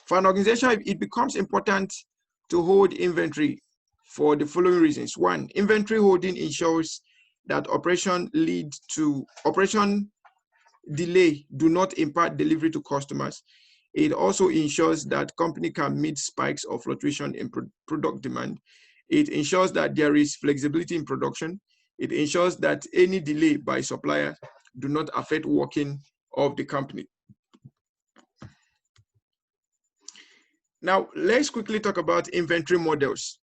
For an organization, it becomes important to hold inventory for the following reasons. One, inventory holding ensures that operation delay do not impact delivery to customers. It also ensures that company can meet spikes or fluctuation in product demand. It ensures that there is flexibility in production. It ensures that any delay by supplier do not affect working of the company. Now, let's quickly talk about inventory models.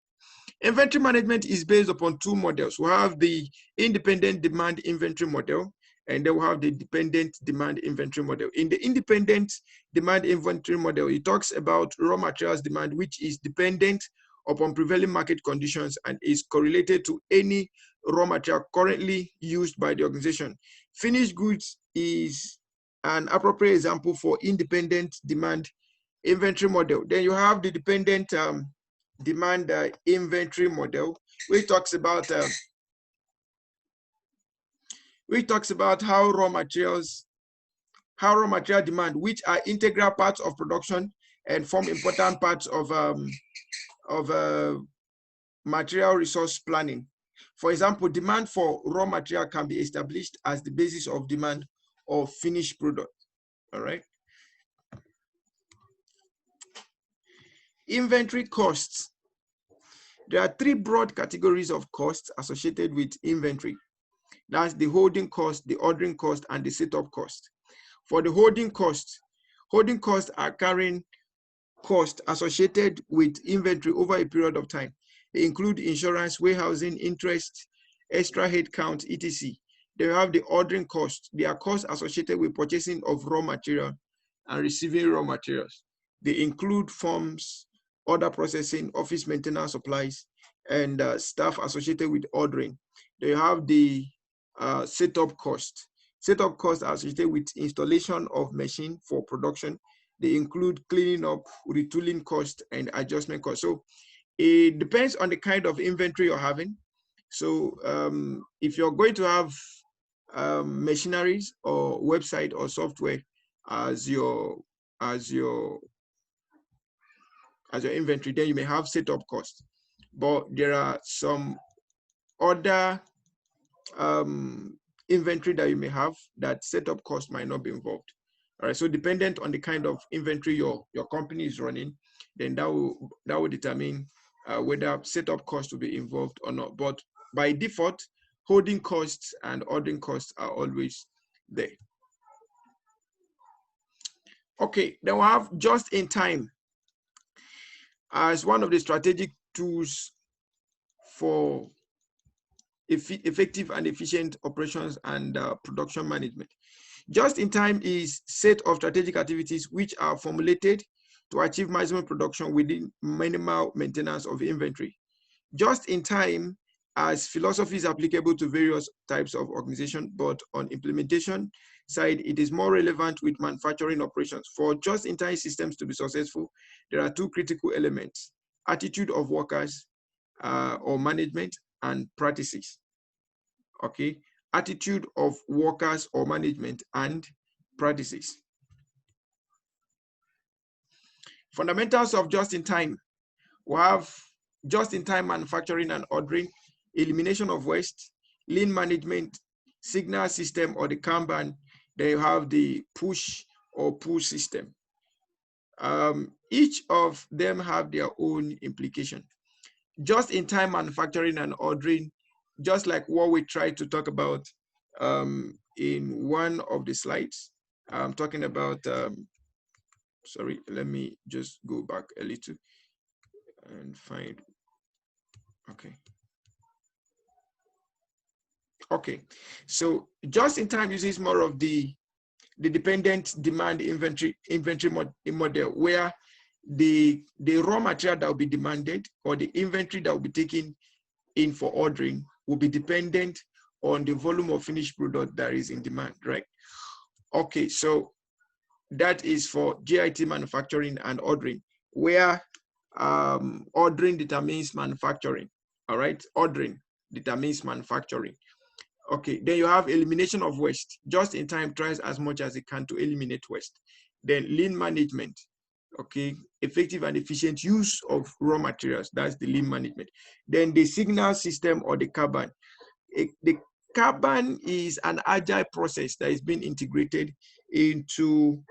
Inventory management is based upon two models. We have the independent demand inventory model, and then we have the dependent demand inventory model. In the independent demand inventory model, it talks about raw materials demand, which is dependent upon prevailing market conditions and is correlated to any raw material currently used by the organization. Finished goods is an appropriate example for independent demand inventory model. Then you have the dependent demand inventory model, which talks about how raw material demand, which are integral parts of production and form important parts of material resource planning. For example, demand for raw material can be established as the basis of demand of finished product. All right. Inventory costs. There are three broad categories of costs associated with inventory. That's the holding cost, the ordering cost, and the setup cost. For the holding costs are carrying costs associated with inventory over a period of time. They include insurance, warehousing, interest, extra headcount, etc. They have the ordering costs. They are costs associated with purchasing of raw material and receiving raw materials. They include forms, order processing, office maintenance supplies, and staff associated with ordering. They have the setup cost. Setup costs are associated with installation of machine for production. They include cleaning up, retooling cost, and adjustment cost. So it depends on the kind of inventory you're having. So if you're going to have machineries or website or software as your inventory, then you may have setup costs. But there are some other inventory that you may have that setup cost might not be involved. All right, so dependent on the kind of inventory your company is running, then that will determine whether setup cost will be involved or not. But by default, holding costs and ordering costs are always there. Okay, then we have just in time as one of the strategic tools for effective and efficient operations and production management. Just in time is set of strategic activities which are formulated to achieve maximum production within minimal maintenance of inventory. Just in time as philosophy is applicable to various types of organization, but on implementation side, it is more relevant with manufacturing operations. For just-in-time systems to be successful, there are two critical elements: attitude of workers or management and practices. Okay, attitude of workers or management and practices. Fundamentals of just-in-time. We have just-in-time manufacturing and ordering, elimination of waste, lean management, signal system or the Kanban. Then you have the push or pull system. Each of them have their own implication. Just-in-time manufacturing and ordering, just like what we tried to talk about in one of the slides. I'm talking about, sorry, let me just go back a little and find, okay. Okay, so just-in-time uses more of the dependent demand inventory model, where the raw material that will be demanded or the inventory that will be taken in for ordering will be dependent on the volume of finished product that is in demand, right? Okay, so that is for JIT manufacturing and ordering, where ordering determines manufacturing. All right, ordering determines manufacturing. Okay, then you have elimination of waste. Just in time tries as much as it can to eliminate waste. Then lean management. okay, effective and efficient use of raw materials. That's the lean management. Then the signal system or the Kanban. The Kanban is an agile process that is being integrated into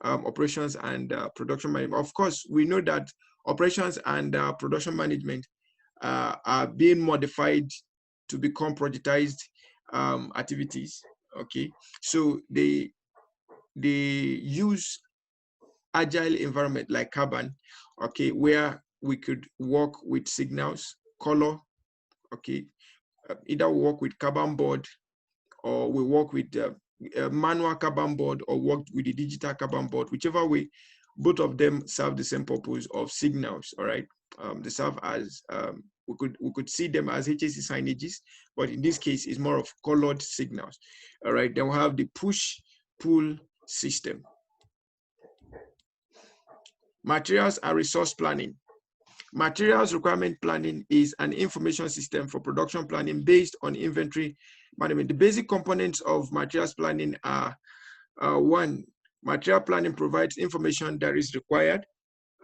operations and production management. Of course, we know that operations and production management are being modified to become projectized activities. Okay, so they use agile environment like Kanban, okay, where we could work with signals, color, okay, either work with Kanban board or we work with a manual Kanban board or work with the digital Kanban board, whichever way, both of them serve the same purpose of signals, all right? They serve as, we could see them as HAC signages, but in this case, it's more of colored signals, all right? Then we have the push-pull system. Materials and resource planning. Materials requirement planning is an information system for production planning based on inventory management. The basic components of materials planning are one, material planning provides information that is required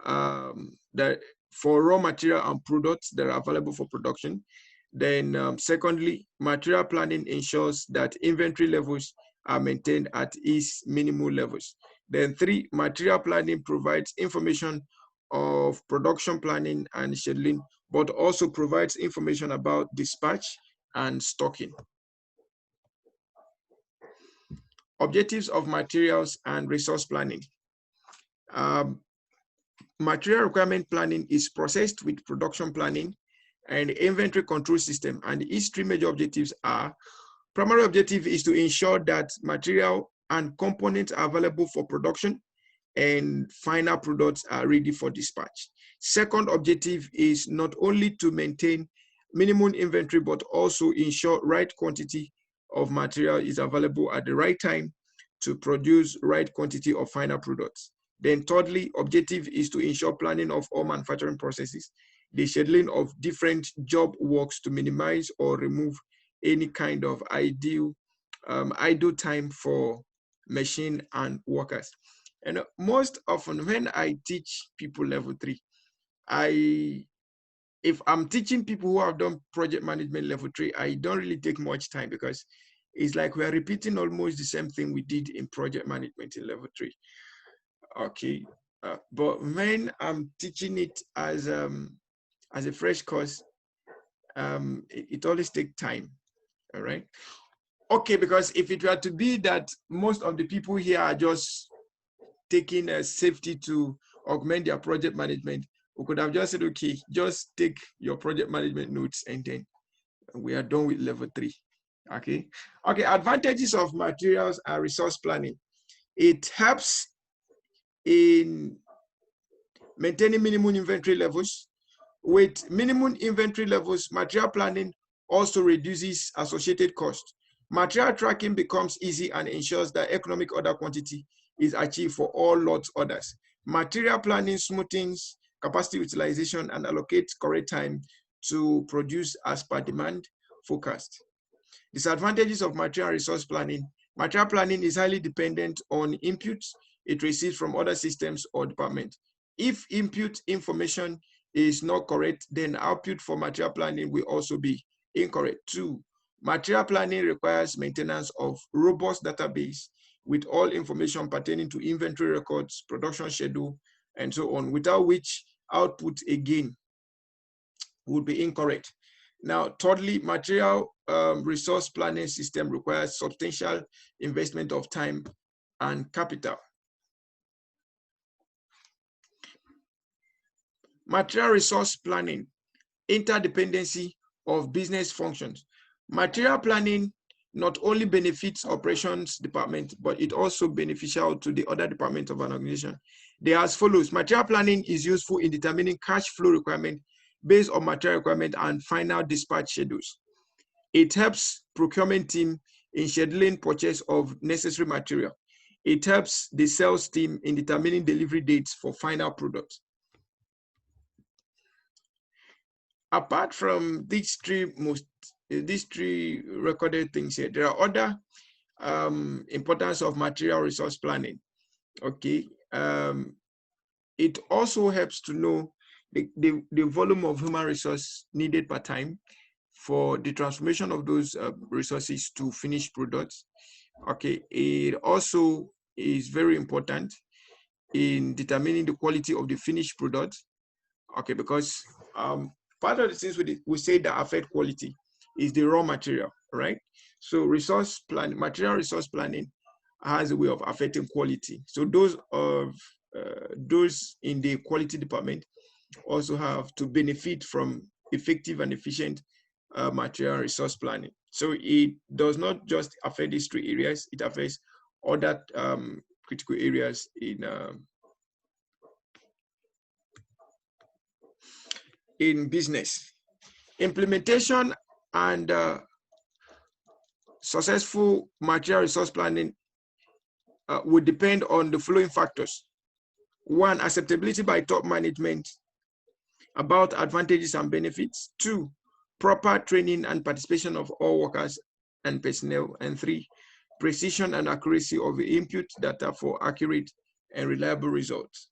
that for raw material and products that are available for production. Then secondly, material planning ensures that inventory levels are maintained at its minimal levels. Then three, material planning provides information of production planning and scheduling, but also provides information about dispatch and stocking. Objectives of materials and resource planning. Material requirement planning is processed with production planning and inventory control system, and its three major objectives are: primary objective is to ensure that material and components are available for production and final products are ready for dispatch. Second objective is not only to maintain minimum inventory, but also ensure right quantity of material is available at the right time to produce right quantity of final products. Then thirdly, objective is to ensure planning of all manufacturing processes, the scheduling of different job works to minimize or remove any kind of idle time for machine and workers. And most often when I teach people level 3, if I'm teaching people who have done project management level 3, I don't really take much time because it's like we're repeating almost the same thing we did in project management in level 3. Okay, but when I'm teaching it as a fresh course, it always takes time. All right. Okay, because if it were to be that most of the people here are just taking a safety to augment their project management, we could have just said, okay, just take your project management notes and then we are done with level 3. Okay. Okay, advantages of materials and resource planning. It helps in maintaining minimum inventory levels. With minimum inventory levels, material planning also reduces associated costs. Material tracking becomes easy and ensures that economic order quantity is achieved for all lot orders. Material planning smoothens capacity utilization and allocates correct time to produce as per demand forecast. Disadvantages of material resource planning. Material planning is highly dependent on inputs it receives from other systems or departments. If input information is not correct, then output for material planning will also be incorrect. 2, material planning requires maintenance of robust database with all information pertaining to inventory records, production schedule, and so on, without which output again would be incorrect. Now, thirdly, material resource planning system requires substantial investment of time and capital. Material resource planning, interdependency of business functions. Material planning not only benefits operations department, but it also beneficial to the other departments of an organization. They are as follows. Material planning is useful in determining cash flow requirement based on material requirement and final dispatch schedules. It helps procurement team in scheduling purchase of necessary material. It helps the sales team in determining delivery dates for final products. Apart from these three recorded things here, there are other importance of material resource planning. Okay. It also helps to know the volume of human resource needed per time for the transformation of those resources to finished products. Okay. It also is very important in determining the quality of the finished product. Okay, because part of the things we say that affect quality is the raw material, right? So resource plan, material resource planning has a way of affecting quality. So those in the quality department also have to benefit from effective and efficient material resource planning. So it does not just affect these three areas; it affects other critical areas in business. Implementation and successful material resource planning would depend on the following factors. One, acceptability by top management about advantages and benefits. Two, proper training and participation of all workers and personnel. And three, precision and accuracy of the input data for accurate and reliable results.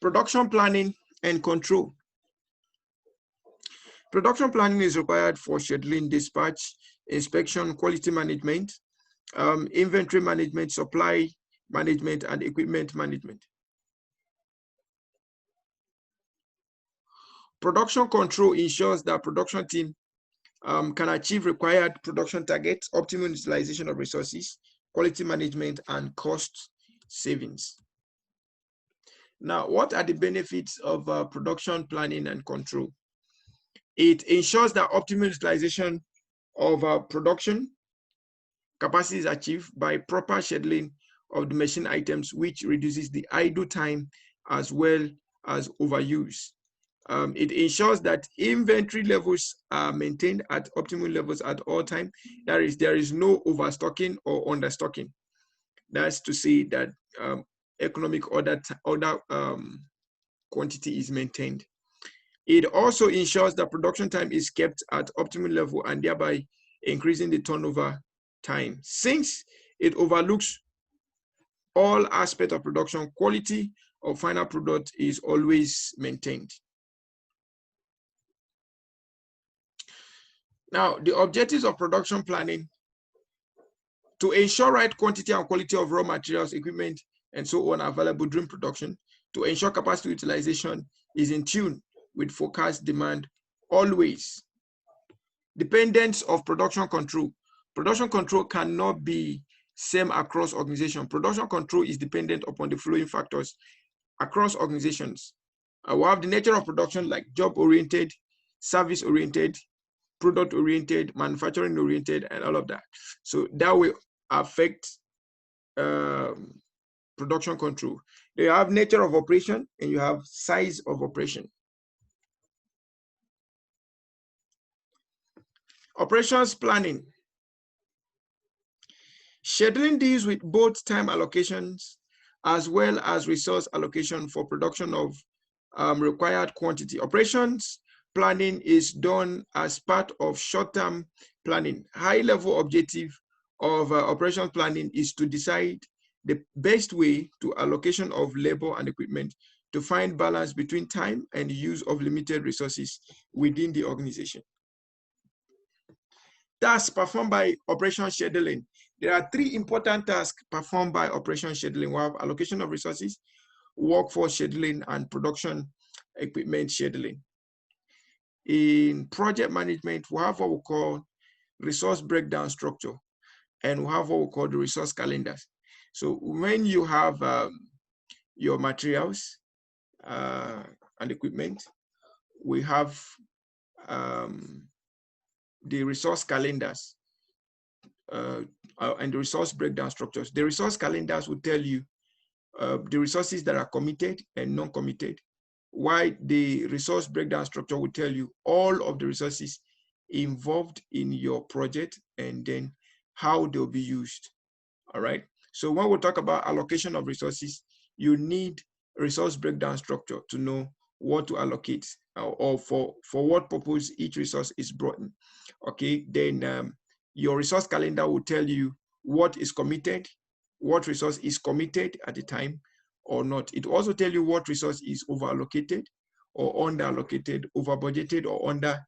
Production planning and control. Production planning is required for scheduling, dispatch, inspection, quality management, inventory management, supply management, and equipment management. Production control ensures that production team can achieve required production targets, optimum utilization of resources, quality management, and cost savings. Now, what are the benefits of production planning and control? It ensures that optimal utilization of production capacity is achieved by proper scheduling of the machine items, which reduces the idle time as well as overuse. It ensures that inventory levels are maintained at optimal levels at all time. There is no overstocking or understocking. That's to say that economic order quantity is maintained. It also ensures that production time is kept at optimal level and thereby increasing the turnover time. Since it overlooks all aspects of production, quality of final product is always maintained. Now, the objectives of production planning: to ensure right quantity and quality of raw materials, equipment, and so on available during production, to ensure capacity utilization is in tune with forecast demand always. Dependence of production control. Production control cannot be same across organizations. Production control is dependent upon the following factors across organizations. We have the nature of production, like job-oriented, service-oriented, product-oriented, manufacturing-oriented, and all of that. So that will affect production control. You have nature of operation and you have size of operation. Operations planning. Scheduling deals with both time allocations as well as resource allocation for production of required quantity. Operations planning is done as part of short-term planning. High-level objective of operations planning is to decide the best way to allocation of labor and equipment to find balance between time and use of limited resources within the organization. Tasks performed by operation scheduling. There are three important tasks performed by operation scheduling. We have allocation of resources, workforce scheduling, and production equipment scheduling. In project management, we have what we call resource breakdown structure, and we have what we call the resource calendars. So when you have your materials and equipment, we have the resource calendars and the resource breakdown structures. The resource calendars will tell you the resources that are committed and non-committed, while the resource breakdown structure will tell you all of the resources involved in your project and then how they'll be used. All right. So when we talk about allocation of resources, you need a resource breakdown structure to know what to allocate or for what purpose each resource is brought in. Okay, then your resource calendar will tell you what is committed, what resource is committed at the time or not. It will also tell you what resource is over allocated or under allocated, over budgeted or under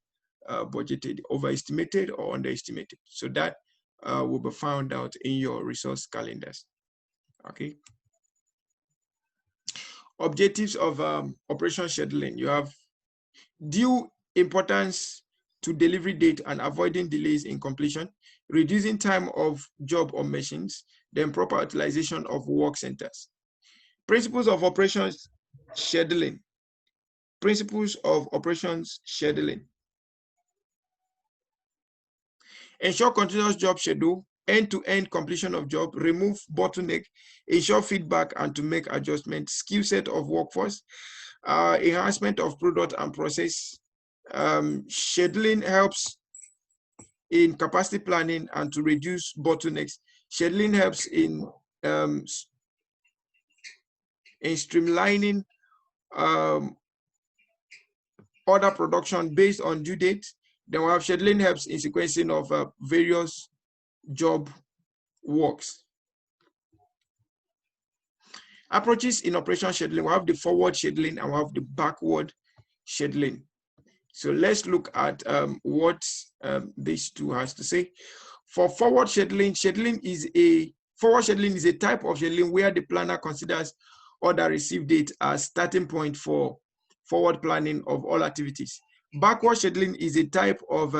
budgeted, overestimated or underestimated. So that will be found out in your resource calendars. Okay. Objectives of operation scheduling. You have due importance to delivery date and avoiding delays in completion, reducing time of job on machines, then proper utilization of work centers. Principles of operations scheduling. Principles of operations scheduling. Ensure continuous job schedule, end-to-end completion of job, remove bottleneck, ensure feedback and to make adjustments, skill set of workforce, enhancement of product and process. Scheduling helps in capacity planning and to reduce bottlenecks. Scheduling helps in streamlining order production based on due date. Then we have scheduling helps in sequencing of various job works. Approaches in operation scheduling, we have the forward scheduling and we have the backward scheduling. So let's look at what these two has to say. For forward scheduling, forward scheduling is a type of scheduling where the planner considers order receive date as starting point for forward planning of all activities. Backward scheduling is a type of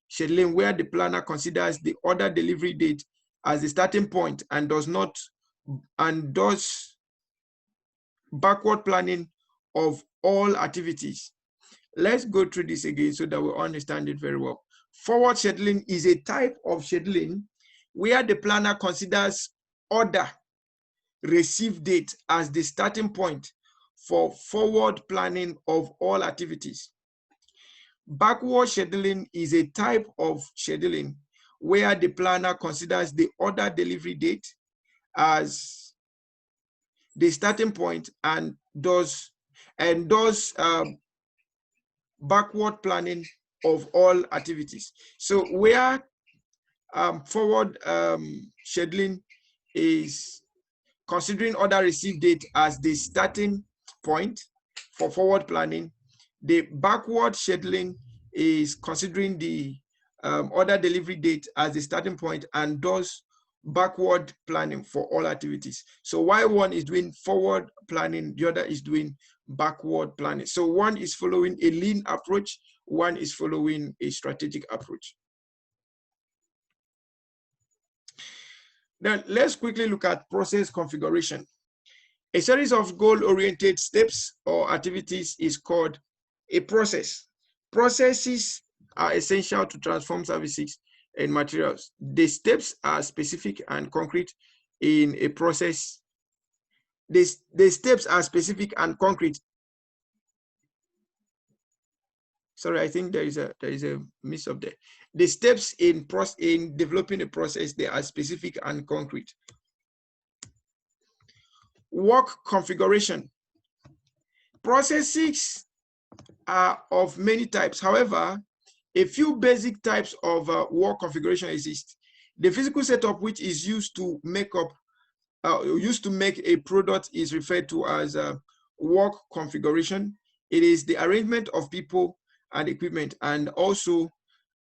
scheduling where the planner considers the order delivery date as the starting point and does backward planning of all activities. Let's go through this again so that we understand it very well. Forward scheduling is a type of scheduling where the planner considers order receive date as the starting point for forward planning of all activities. Backward scheduling is a type of scheduling where the planner considers the order delivery date as the starting point and does backward planning of all activities. So where forward scheduling is considering order receive date as the starting point for forward planning, the backward scheduling is considering the order delivery date as the starting point and does backward planning for all activities. So while one is doing forward planning, the other is doing backward planning. So one is following a lean approach, one is following a strategic approach. Now let's quickly look at process configuration. A series of goal-oriented steps or activities is called a process. Processes are essential to transform services and materials. The steps are specific and concrete in a process. The steps are specific and concrete. Sorry, I think there is a miss up there. The steps in developing a process, they are specific and concrete. Work configuration. Processes are of many types. However, a few basic types of work configuration exist. The physical setup, which is used to make a product, is referred to as work configuration. It is the arrangement of people and equipment, and also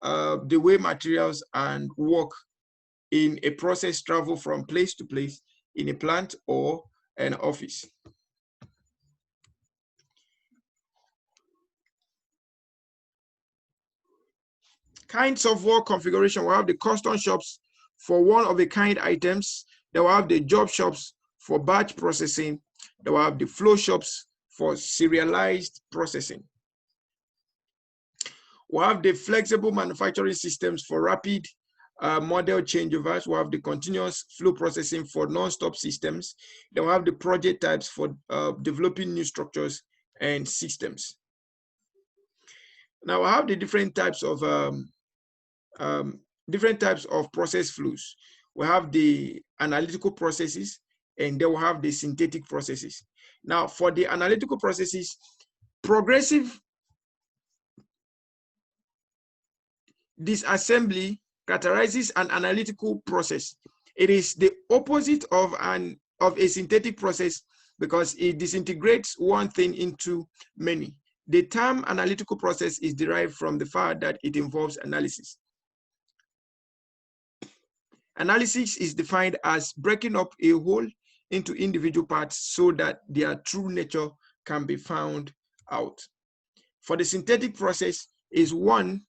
the way materials and work in a process travel from place to place in a plant or an office. Kinds of work configuration. We have the custom shops for one-of-a-kind items. Then we have the job shops for batch processing. Then we have the flow shops for serialized processing. We have the flexible manufacturing systems for rapid model changeovers. We have the continuous flow processing for non-stop systems. Then we have the project types for developing new structures and systems. Now I have the different types of process flows. We have the analytical processes, and then we have the synthetic processes. Now, for the analytical processes, Progressive disassembly characterizes an analytical process. It is the opposite of a synthetic process because it disintegrates one thing into many. The term analytical process is derived from the fact that it involves analysis. Analysis is defined as breaking up a whole into individual parts so that their true nature can be found out. For the synthetic process is one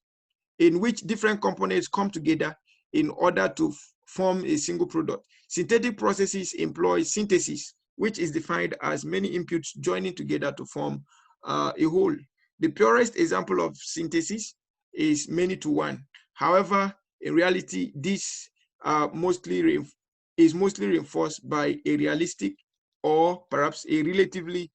in which different components come together in order to form a single product. Synthetic processes employ synthesis, which is defined as many inputs joining together to form a whole. The purest example of synthesis is many to one. However, in reality, this is mostly reinforced by a realistic or perhaps a relatively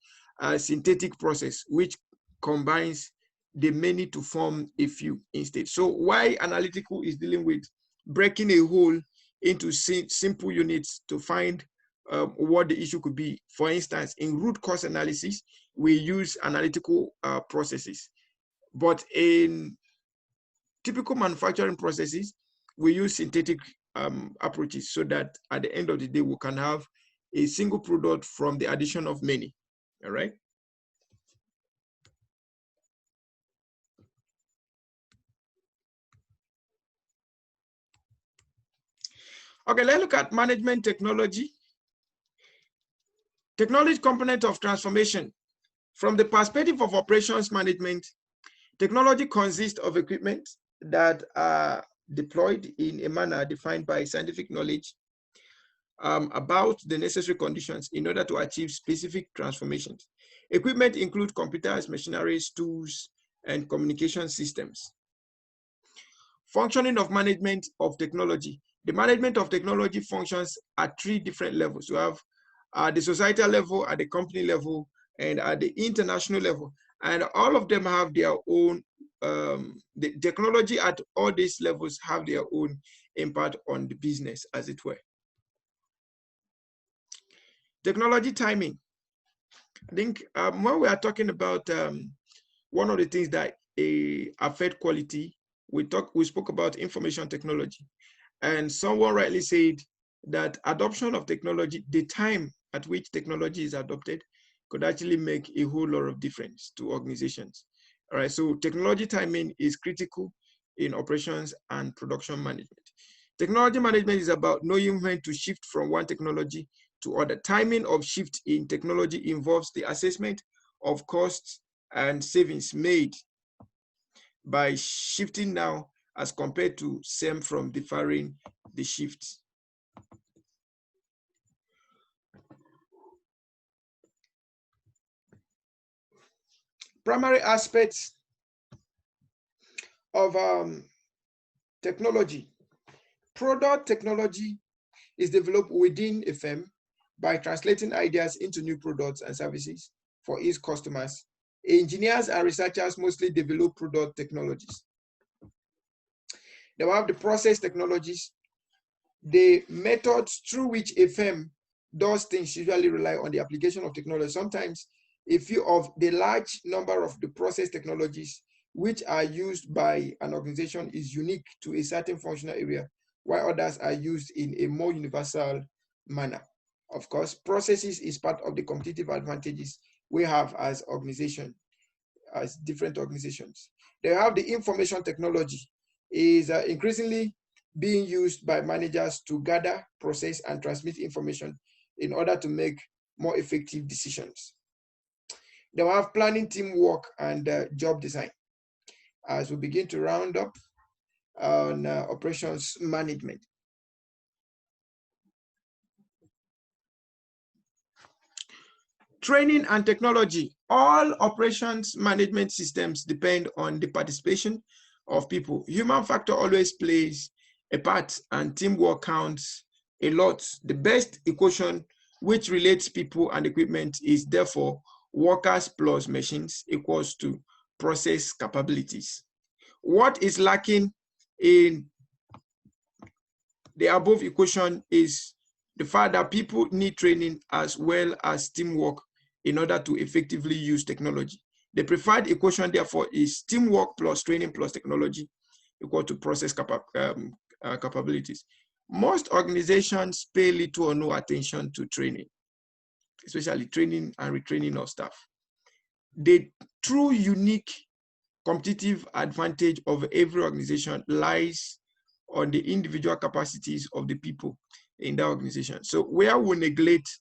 synthetic process, which combines the many to form a few instead. So why analytical is dealing with breaking a whole into simple units to find what the issue could be. For instance, in root cause analysis, we use analytical processes, but in typical manufacturing processes, we use synthetic approaches so that at the end of the day, we can have a single product from the addition of many, all right? Okay, let's look at management technology. Technology component of transformation. From the perspective of operations management, technology consists of equipment that are deployed in a manner defined by scientific knowledge about the necessary conditions in order to achieve specific transformations. Equipment include computers, machineries, tools, and communication systems. Functioning of management of technology. The management of technology functions at three different levels. You have at the societal level, at the company level, and at the international level. And all of them have their own, the technology at all these levels have their own impact on the business, as it were. Technology timing. I think when we are talking about one of the things that affect quality, we spoke about information technology. And someone rightly said that adoption of technology, the time at which technology is adopted, could actually make a whole lot of difference to organizations. All right, so technology timing is critical in operations and production management. Technology management is about knowing when to shift from one technology to other. Timing of shift in technology involves the assessment of costs and savings made by shifting now as compared to same from deferring the shifts. Primary aspects of technology. Product technology is developed within a firm by translating ideas into new products and services for its customers. Engineers and researchers mostly develop product technologies. They will have the process technologies. The methods through which a firm does things usually rely on the application of technology. Sometimes a few of the large number of the process technologies which are used by an organization is unique to a certain functional area, while others are used in a more universal manner. Of course, processes is part of the competitive advantages we have as organization, as different organizations. They have the information technology is increasingly being used by managers to gather, process, and transmit information in order to make more effective decisions. They will have planning, teamwork, and job design. As we begin to round up on operations management. Training and technology. All operations management systems depend on the participation of people. Human factor always plays a part, and teamwork counts a lot. The best equation which relates people and equipment is therefore workers plus machines equals to process capabilities. What is lacking in the above equation is the fact that people need training as well as teamwork in order to effectively use technology. The preferred equation, therefore, is teamwork plus training plus technology equal to process capabilities. Most organizations pay little or no attention to training, especially training and retraining of staff. The true unique competitive advantage of every organization lies on the individual capacities of the people in that organization. So where we neglect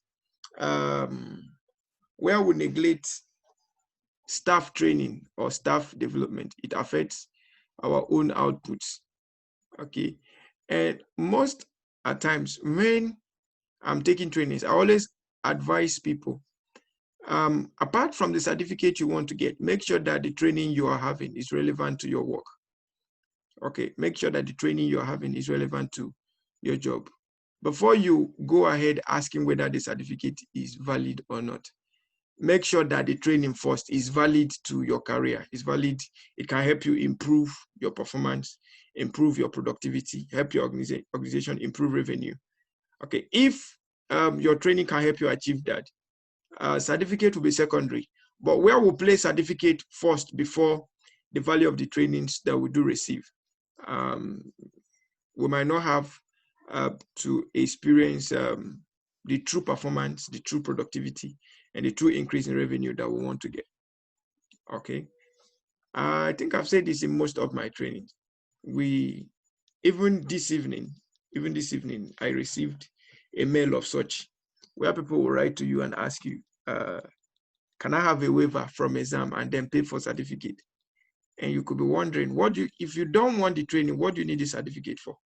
staff training or staff development, it affects our own outputs. Okay, and most at times when I'm taking trainings, I always advise people, apart from the certificate you want to get, make sure that the training you are having is relevant to your work. Okay, make sure that the training you are having is relevant to your job before you go ahead asking whether the certificate is valid or not. Make sure that the training first is valid to your career, is valid. It can help you improve your performance, improve your productivity, help your organization improve revenue. Okay, if your training can help you achieve that, certificate will be secondary. But where we place certificate first before the value of the trainings that we do receive, we might not have to experience the true performance, the true productivity, and the true increase in revenue that we want to get. Okay, I think I've said this in most of my trainings. Even this evening, I received a mail of such where people will write to you and ask you, can I have a waiver from exam and then pay for certificate? And you could be wondering, if you don't want the training, what do you need the certificate for?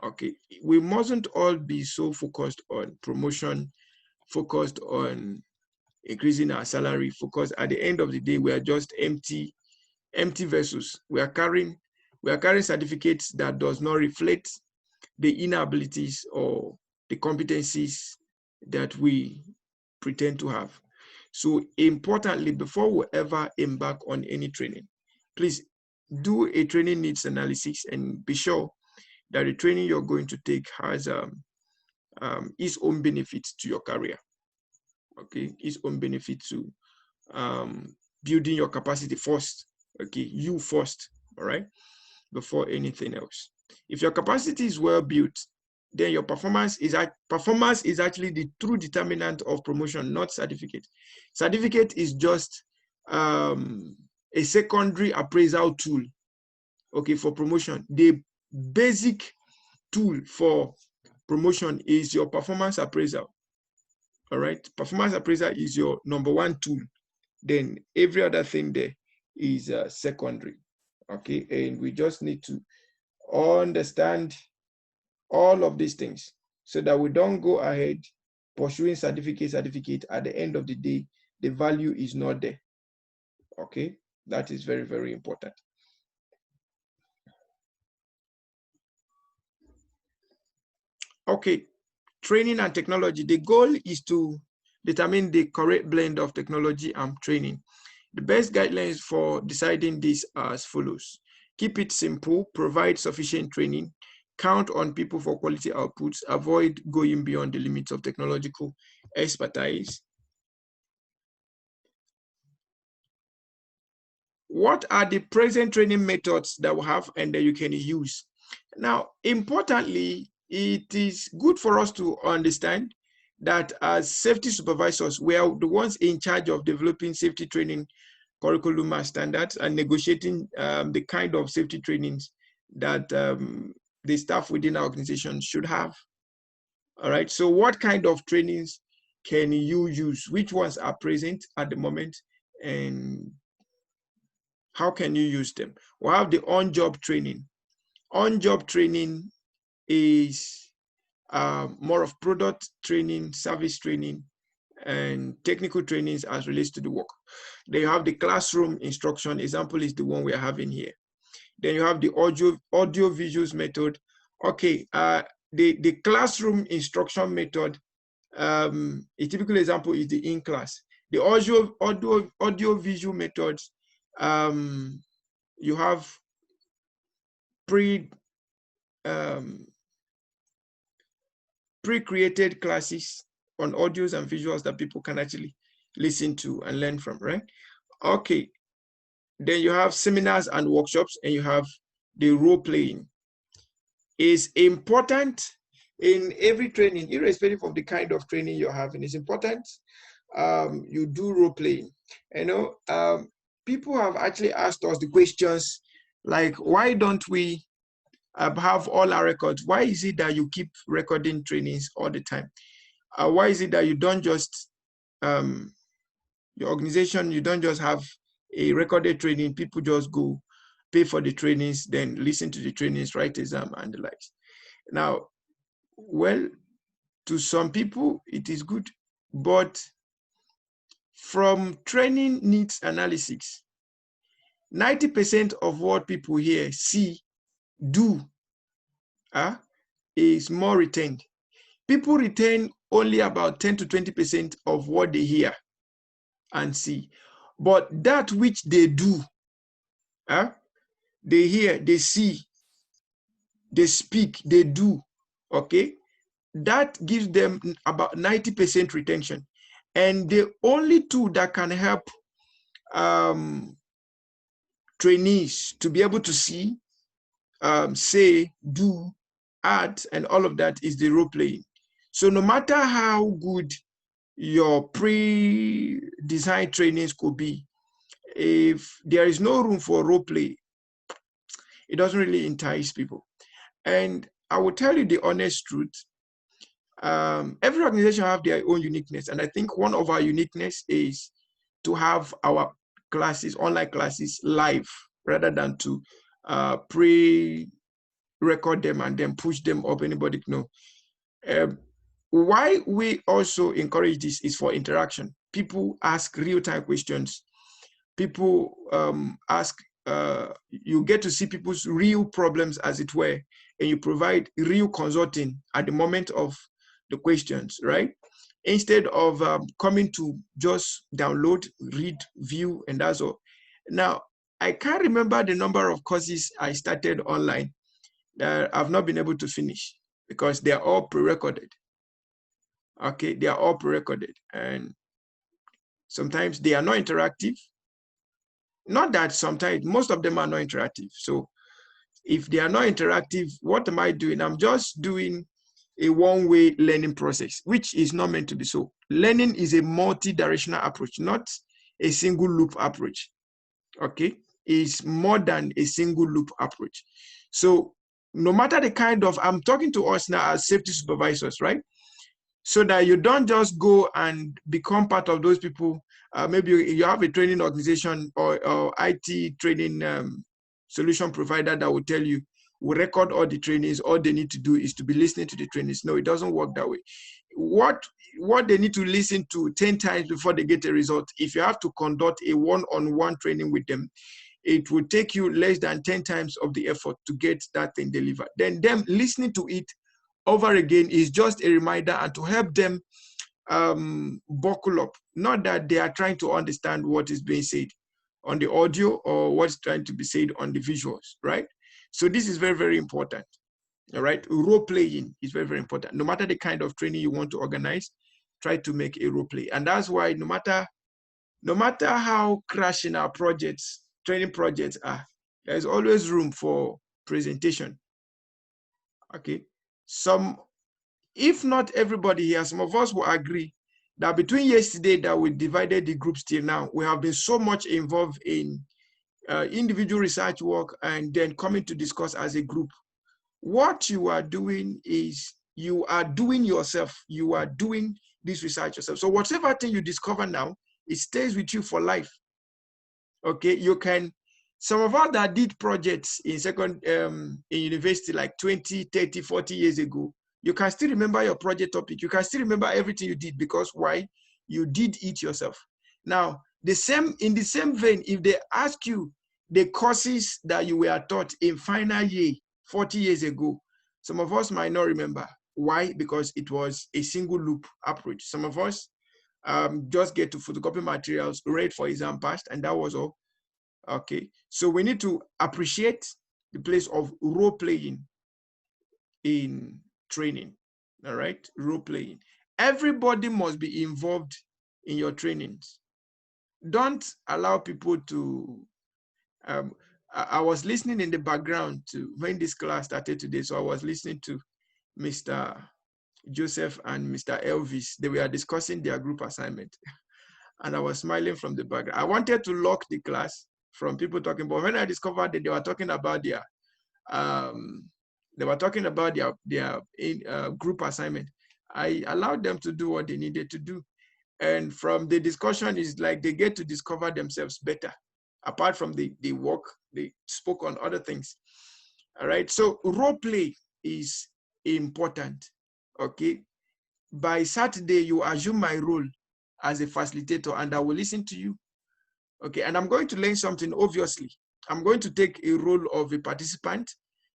Okay, we mustn't all be so focused on promotion, focused on increasing our salary, focused at the end of the day, we are just empty vessels. We are carrying certificates that does not reflect the inner abilities or the competencies that we pretend to have. So importantly, before we ever embark on any training, please do a training needs analysis and be sure that the training you're going to take has its own benefits to your career. Okay, its own benefit to building your capacity first. Okay, you first, all right, before anything else. If your capacity is well built, then your performance is actually the true determinant of promotion, not certificate. Certificate is just a secondary appraisal tool, okay, for promotion. The basic tool for promotion is your performance appraisal. All right, performance appraisal is your number one tool. Then every other thing there is secondary. Okay, and we just need to understand all of these things so that we don't go ahead pursuing certificate. At the end of the day, the value is not there. Okay, that is very, very important. Okay, training and technology. The goal is to determine the correct blend of technology and training. The best guidelines for deciding this are as follows. Keep it simple, provide sufficient training, count on people for quality outputs, avoid going beyond the limits of technological expertise. What are the present training methods that we have and that you can use? Now, importantly, it is good for us to understand that as safety supervisors, we are the ones in charge of developing safety training curriculum and standards and negotiating the kind of safety trainings that the staff within our organization should have. All right, so what kind of trainings can you use? Which ones are present at the moment and how can you use them? We have the on-job training. On-job training is more of product training, service training, and technical trainings as relates to the work. Then you have the classroom instruction. Example is the one we are having here. Then you have the audio visuals method. Okay, the classroom instruction method, a typical example is the in-class. The audio visual methods, you have pre-created classes on audios and visuals that people can actually listen to and learn from, right? Okay. Then you have seminars and workshops, and you have the role playing. Is important in every training, irrespective of the kind of training you're having. It's important you do role playing. People have actually asked us the questions like, why don't we have all our records? Why is it that you keep recording trainings all the time? Why is it that you don't just your organization, you don't just have a recorded training, people just go pay for the trainings, then listen to the trainings, write exam and the likes. Now, well, to some people it is good, but from training needs analysis, 90% of what people here see, do, is more retained. People retain only about 10 to 20% of what they hear and see. But that which they do, they hear, they see, they speak, they do, okay, that gives them about 90% retention. And the only tool that can help trainees to be able to see, say, do, add, and all of that is the role playing. So no matter how good your pre-designed trainings could be, if there is no room for role play, it doesn't really entice people. And I will tell you the honest truth. Every organization have their own uniqueness. And I think one of our uniqueness is to have our classes, online classes, live rather than to pre-record them and then push them up. Anybody can know. Why we also encourage this is for interaction. People ask real-time questions. People ask, you get to see people's real problems, as it were, and you provide real consulting at the moment of the questions, right? Instead of coming to just download, read, view, and that's all. Now, I can't remember the number of courses I started online that I've not been able to finish because they are all pre-recorded. Okay, they are all pre-recorded, and sometimes they are not interactive. Not that sometimes, most of them are not interactive. So if they are not interactive, what am I doing? I'm just doing a one-way learning process, which is not meant to be so. Learning is a multi-directional approach, not a single loop approach. Okay, it's more than a single loop approach. So no matter the kind of, I'm talking to us now as safety supervisors, right? So that you don't just go and become part of those people. Maybe you have a training organization or IT training solution provider that will tell you, we record all the trainings. All they need to do is to be listening to the trainings. No, it doesn't work that way. What they need to listen to 10 times before they get a result, if you have to conduct a one-on-one training with them, it will take you less than 10 times of the effort to get that thing delivered. Then them listening to it over again is just a reminder and to help them buckle up. Not that they are trying to understand what is being said on the audio or what's trying to be said on the visuals, right? So this is very, very important. All right, role playing is very, very important. No matter the kind of training you want to organize, try to make a role play. And that's why no matter how crashing our projects, training projects are, there's always room for presentation. Okay, if not everybody here, some of us will agree that between yesterday that we divided the groups till now, we have been so much involved in individual research work and then coming to discuss as a group. What you are doing is you are doing yourself. You are doing this research yourself. So whatever thing you discover now, it stays with you for life. Okay, you can, some of us that did projects in university like 20, 30, 40 years ago, you can still remember your project topic. You can still remember everything you did because why? You did it yourself. Now, in the same vein, if they ask you the courses that you were taught in final year 40 years ago, some of us might not remember. Why? Because it was a single loop approach. Some of us just get to photocopy materials, read for exam passed, and that was all. Okay, so we need to appreciate the place of role playing in training. All right, role playing. Everybody must be involved in your trainings. don't allow people to, I was listening in the background to when this class started today. So I was listening to Mr. Joseph and Mr. Elvis. They were discussing their group assignment. And I was smiling from the background. I wanted to lock the class from people talking, but when I discovered that they were talking about their group assignment, I allowed them to do what they needed to do. And from the discussion, is like they get to discover themselves better. Apart from the work, they spoke on other things. All right. So role play is important. Okay. By Saturday, you assume my role as a facilitator, and I will listen to you. Okay. And I'm going to learn something, obviously. I'm going to take a role of a participant,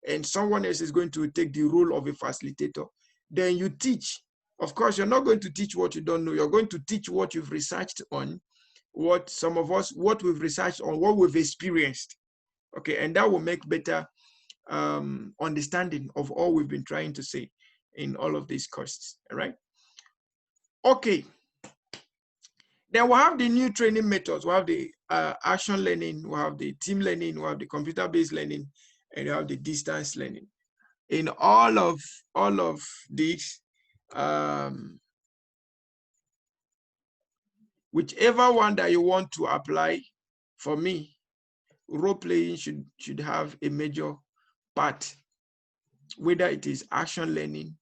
and someone else is going to take the role of a facilitator. Then you teach. Of course, you're not going to teach what you don't know. You're going to teach what you've researched on, what we've researched on, what we've experienced. Okay. And that will make better understanding of all we've been trying to say in all of these courses. All right. Okay. Then we'll have the new training methods. We'll have the action learning, we'll have the team learning, we'll have the computer-based learning, and we'll have the distance learning. In all of these, whichever one that you want to apply, for me, role playing should have a major part, whether it is action learning,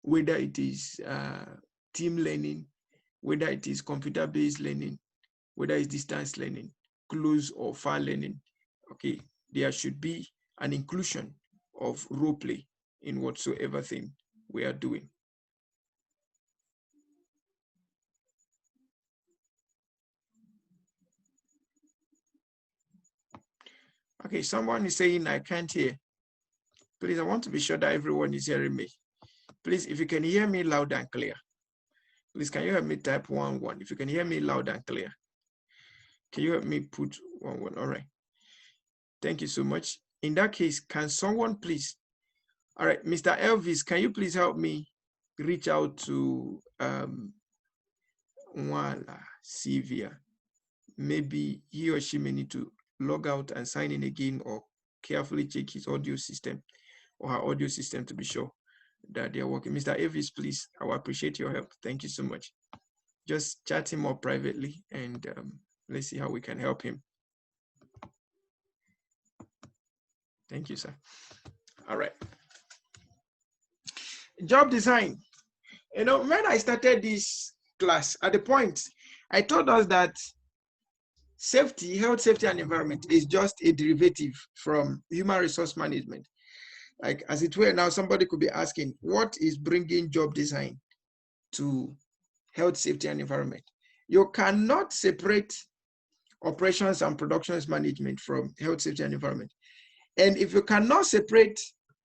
whether it is team learning, whether it is computer-based learning, whether it's distance learning, close or far learning. Okay, there should be an inclusion of role play in whatsoever thing we are doing. Okay, someone is saying I can't hear. Please, I want to be sure that everyone is hearing me. Please, if you can hear me loud and clear, please, can you help me type 1-1? If you can hear me loud and clear, can you help me put 1-1? All right. Thank you so much. In that case, can someone please, all right, Mr. Elvis, can you please help me reach out to Mwala Sylvia? Maybe he or she may need to log out and sign in again, or carefully check his audio system or her audio system to be sure that they're working. Mr. Elvis, please, I will appreciate your help. Thank you so much. Just chat him up privately, and let's see how we can help him. Thank you, sir. All right. Job design. You know, when I started this class, at the point, I told us that safety, health, safety, and environment is just a derivative from human resource management. Like, as it were, now somebody could be asking, what is bringing job design to health, safety, and environment? You cannot separate operations and productions management from health, safety, and environment. And if you cannot separate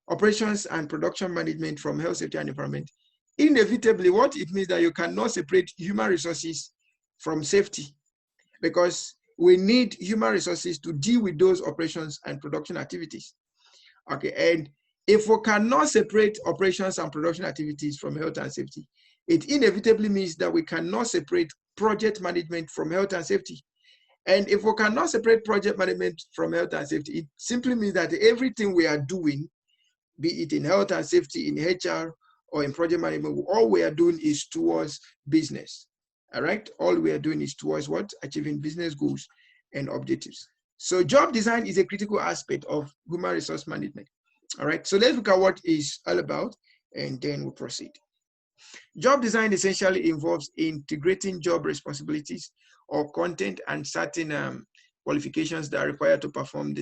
operations and production management from health, safety, and environment, inevitably, what it means that you cannot separate human resources from safety, because we need human resources to deal with those operations and production activities. Okay, and if we cannot separate operations and production activities from health and safety, it inevitably means that we cannot separate project management from health and safety. And if we cannot separate project management from health and safety, it simply means that everything we are doing, be it in health and safety, in HR, or in project management, all we are doing is towards business. All right? All we are doing is towards what? Achieving business goals and objectives. So job design is a critical aspect of human resource management. All right? So let's look at what it's all about, and then we'll proceed. Job design essentially involves integrating job responsibilities or content and certain qualifications that are required to perform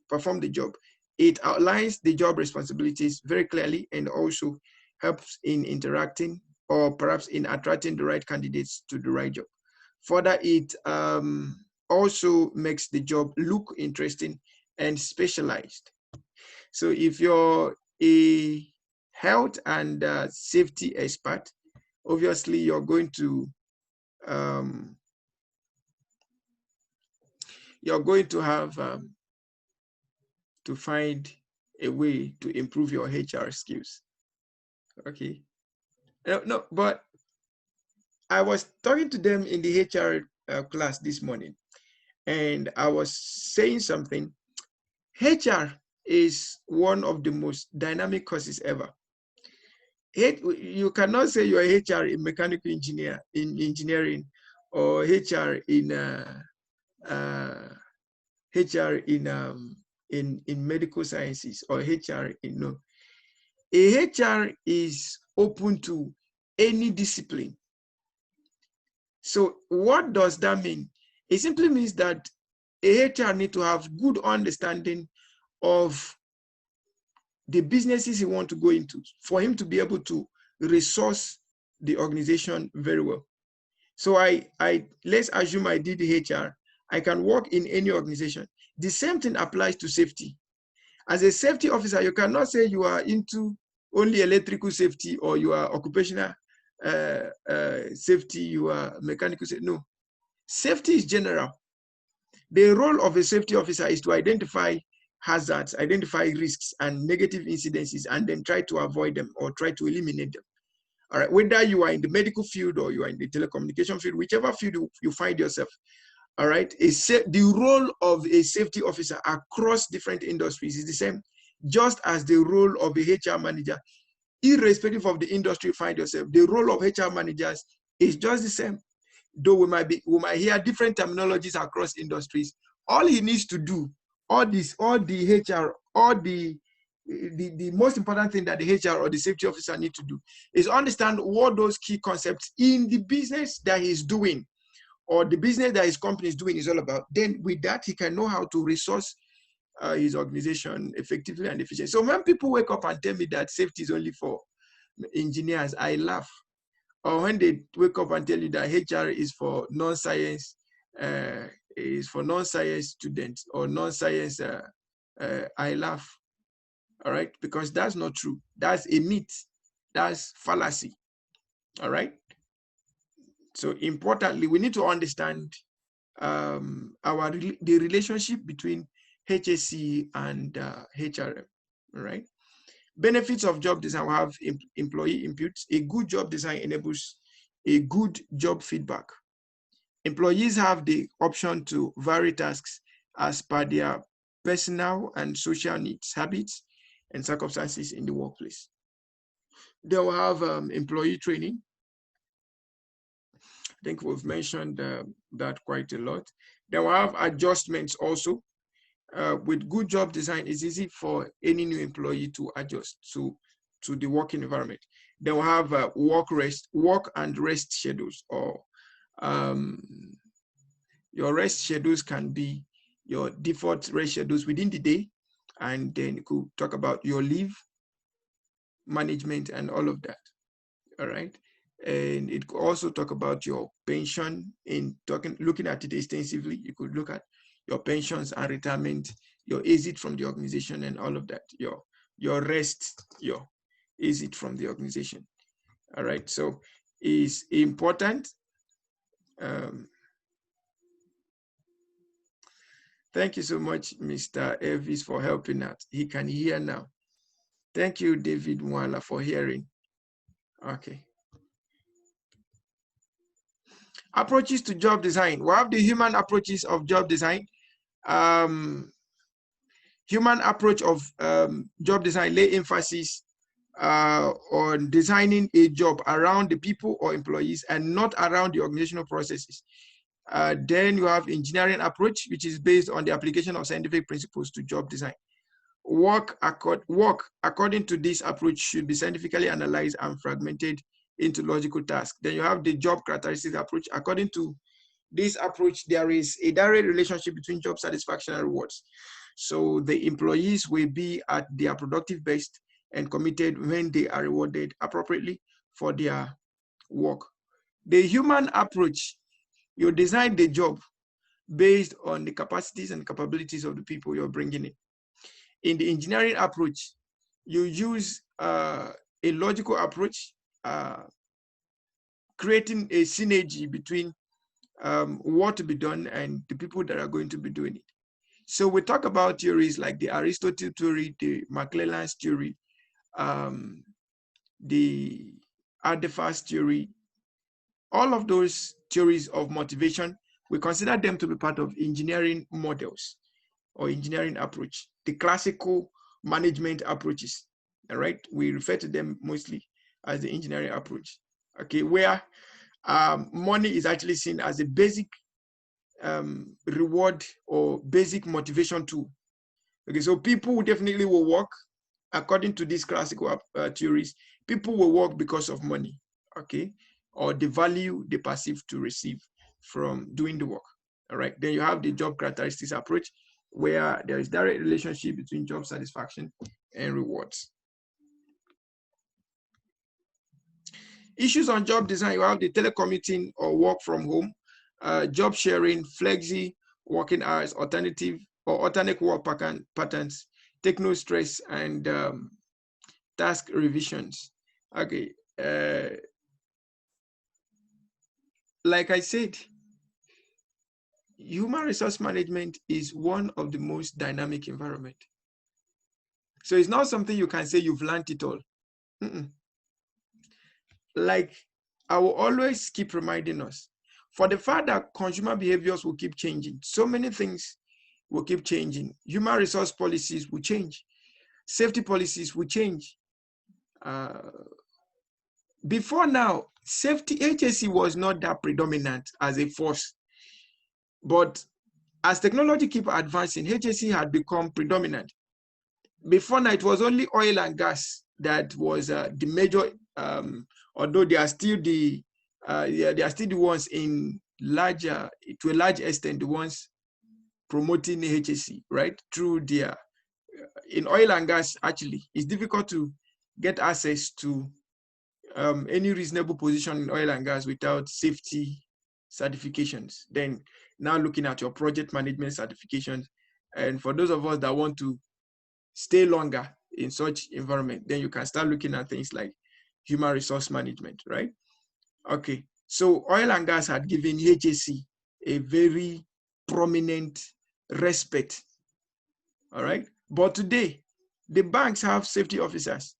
perform the job. It outlines the job responsibilities very clearly and also helps in interacting, or perhaps in attracting the right candidates to the right job. Further, it also makes the job look interesting and specialized. So if you're a health and safety expert, obviously you're going to have to find a way to improve your HR skills. Okay. No, but I was talking to them in the HR class this morning, and I was saying something. HR is one of the most dynamic courses ever. You cannot say you're HR in mechanical engineer in engineering, or HR in HR in medical sciences, or HR in no. A HR is open to any discipline. So what does that mean? It simply means that a HR need to have good understanding of the businesses he want to go into for him to be able to resource the organization very well. So let's assume I did the HR. I can work in any organization. The same thing applies to safety. As a safety officer, you cannot say you are into only electrical safety, or you are occupational safety, you are mechanical safety. No, safety is general. The role of a safety officer is to identify hazards, identify risks and negative incidences, and then try to avoid them or try to eliminate them. All right, whether you are in the medical field or you are in the telecommunication field, whichever field you find yourself, all right, the role of a safety officer across different industries is the same, just as the role of a HR manager, irrespective of the industry you find yourself, the role of HR managers is just the same. Though we might hear different terminologies across industries. All he needs to do, all the HR, the most important thing that the HR or the safety officer need to do is understand what those key concepts in the business that he's doing, or the business that his company is doing, is all about. Then with that, he can know how to resource his organization effectively and efficiently. So when people wake up and tell me that safety is only for engineers, I laugh. Or when they wake up and tell you that HR is for non-science, students or non-science, I laugh. All right, because that's not true. That's a myth. That's fallacy. All right. So importantly, we need to understand the relationship between HSC and HRM. All right. Benefits of job design. We have employee inputs. A good job design enables a good job feedback. Employees have the option to vary tasks as per their personal and social needs, habits, and circumstances in the workplace. They will have employee training. I think we've mentioned that quite a lot. They will have adjustments also. With good job design, it's easy for any new employee to adjust to the working environment. They will have work and rest schedules, or your rest schedules can be your default rest schedules within the day, and then you could talk about your leave management and all of that. All right. And it could also talk about your pension. Looking at it extensively, you could look at your pensions and retirement, your exit from the organization, and all of that. Your rest, your exit from the organization. All right. So it's important. Thank you so much, Mr. Elvis, for helping out. He can hear now. Thank you, David Mwala, for hearing. Okay. Approaches to job design. We have the human approaches of job design. Human approach of job design lay emphasis on designing a job around the people or employees and not around the organizational processes. Then you have engineering approach, which is based on the application of scientific principles to job design. Work according to this approach should be scientifically analyzed and fragmented into logical tasks. Then you have the job characteristics approach. According to this approach, there is a direct relationship between job satisfaction and rewards. So the employees will be at their productive best and committed when they are rewarded appropriately for their work. The human approach, you design the job based on the capacities and capabilities of the people you're bringing in. In the engineering approach, you use a logical approach, creating a synergy between what to be done and the people that are going to be doing it. So we talk about theories like the Aristotle theory, the McClelland's theory, the Ardefas theory. All of those theories of motivation we consider them to be part of engineering models or engineering approach, the classical management approaches. All right, we refer to them mostly as the engineering approach. Okay, where money is actually seen as a basic reward or basic motivation tool. Okay, so people definitely will work according to these classical theories. People will work because of money, okay, or the value they perceive to receive from doing the work. All right, then you have the job characteristics approach, where there is direct relationship between job satisfaction and rewards. Issues on job design, you have the telecommuting or work from home, job sharing, flexi working hours, alternate work patterns, techno stress, and task revisions. Okay, like I said, human resource management is one of the most dynamic environment. So it's not something you can say you've learned it all. Like I will always keep reminding us, for the fact that consumer behaviors will keep changing, so many things will keep changing. Human resource policies will change. Safety policies will change. Before now, safety HSE was not that predominant as a force. But as technology keep advancing, HSE had become predominant. Before now, it was only oil and gas that was the major, although they are still the ones in larger, to a large extent, the ones promoting HSE, right? Through their, in oil and gas, actually, it's difficult to get access to any reasonable position in oil and gas without safety certifications. Then now looking at your project management certifications. And for those of us that want to stay longer in such environment, then you can start looking at things like human resource management, right? Okay, so oil and gas had given HSE a very prominent respect, all right? But today, the banks have safety officers.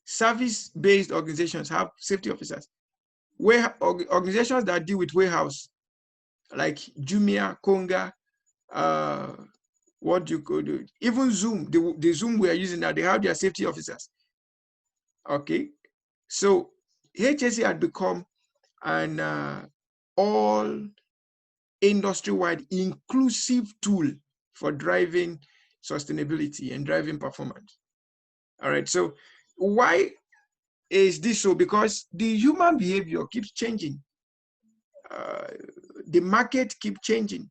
Service-based organizations have safety officers. Where organizations that deal with warehouse, like Jumia, Konga, what you could do, even Zoom, the Zoom we are using now, they have their safety officers. Okay, so HSE had become an all industry-wide inclusive tool for driving sustainability and driving performance. All right, so why is this so? Because the human behavior keeps changing. The market keeps changing.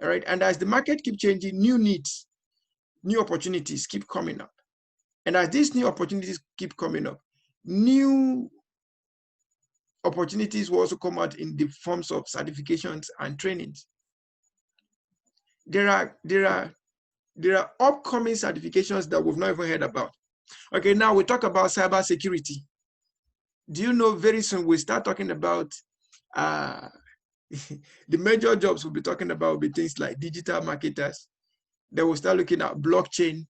All right, and as the market keeps changing, new needs, new opportunities keep coming up. And as these new opportunities keep coming up, new opportunities will also come out in the forms of certifications and trainings. There are upcoming certifications that we've not even heard about. Okay, now we talk about cyber security. Do you know very soon we'll start talking about the major jobs we'll be talking about will be things like digital marketers. They will start looking at blockchain,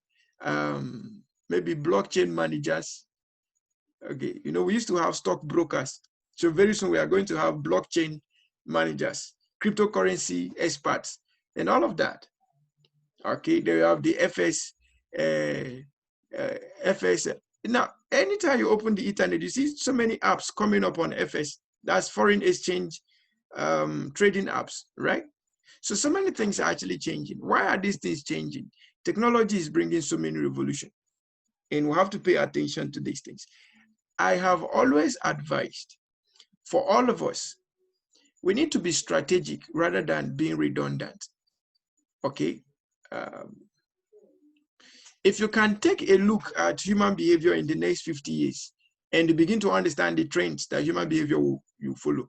maybe blockchain managers. Okay, you know, we used to have stock brokers. So very soon we are going to have blockchain managers, cryptocurrency experts, and all of that. Okay, they have the FS. Now, anytime you open the internet, you see so many apps coming up on FS. That's foreign exchange trading apps, right? So many things are actually changing. Why are these things changing? Technology is bringing so many revolutions, and we have to pay attention to these things. I have always advised for all of us, we need to be strategic rather than being redundant. Okay. If you can take a look at human behavior in the next 50 years and you begin to understand the trends that human behavior will follow,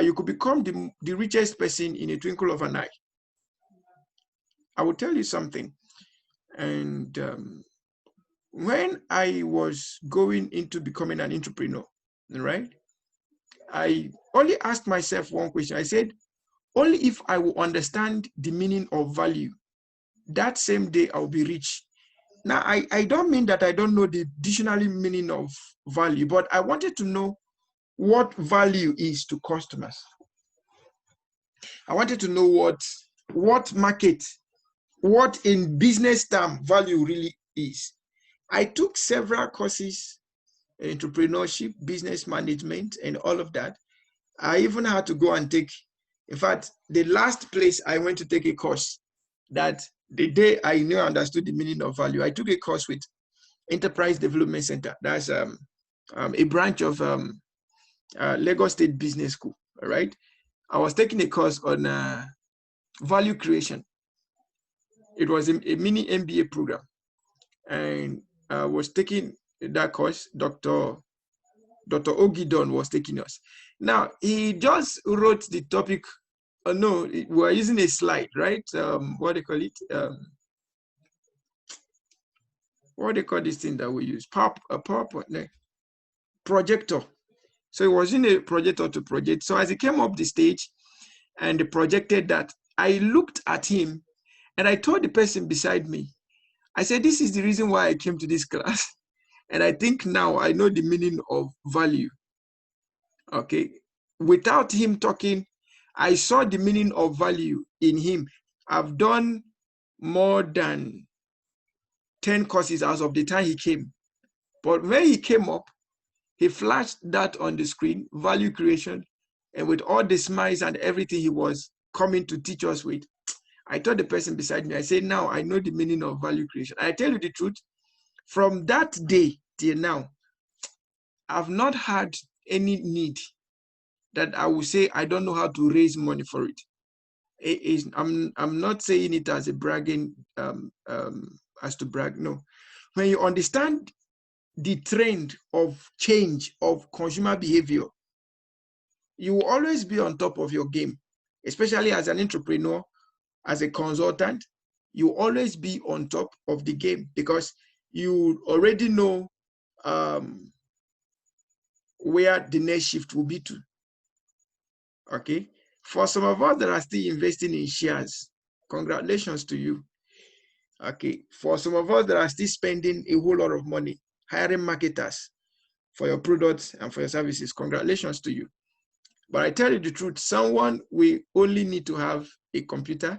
you could become the richest person in a twinkle of an eye. I will tell you something. And when I was going into becoming an entrepreneur, right, I only asked myself one question. I said, only if I will understand the meaning of value, that same day I'll be rich. Now, I don't mean that I don't know the dictionary meaning of value, but I wanted to know what value is to customers. I wanted to know what market, what in business term value really is. I took several courses, entrepreneurship, business management, and all of that. I even had to go and take, in fact, the last place I went to take a course, that the day I knew I understood the meaning of value, I took a course with Enterprise Development Center. That's a branch of Lagos State Business School, all right? I was taking a course on value creation. It was a mini MBA program, and I was taking that course. Dr. Ogidon was taking us. Now, he just wrote the topic. No, we're using a slide, right? What do they call it? What do they call this thing that we use? PowerPoint, no, projector. So it was in a projector to project. So as he came up the stage and projected that, I looked at him and I told the person beside me, I said, this is the reason why I came to this class. And I think now I know the meaning of value. Okay. Without him talking, I saw the meaning of value in him. I've done more than 10 courses as of the time he came. But when he came up, he flashed that on the screen, value creation, and with all the smiles and everything he was coming to teach us with, I told the person beside me, I said, now I know the meaning of value creation. I tell you the truth, from that day till now, I've not had any need that I will say I don't know how to raise money for it. I'm not saying it as a bragging, as to brag, no. When you understand the trend of change of consumer behavior, you will always be on top of your game, especially as an entrepreneur, as a consultant. You always be on top of the game because you already know where the next shift will be to. Okay. For some of us that are still investing in shares, congratulations to you. Okay. For some of us that are still spending a whole lot of money hiring marketers for your products and for your services, congratulations to you. But I tell you the truth, someone will only need to have a computer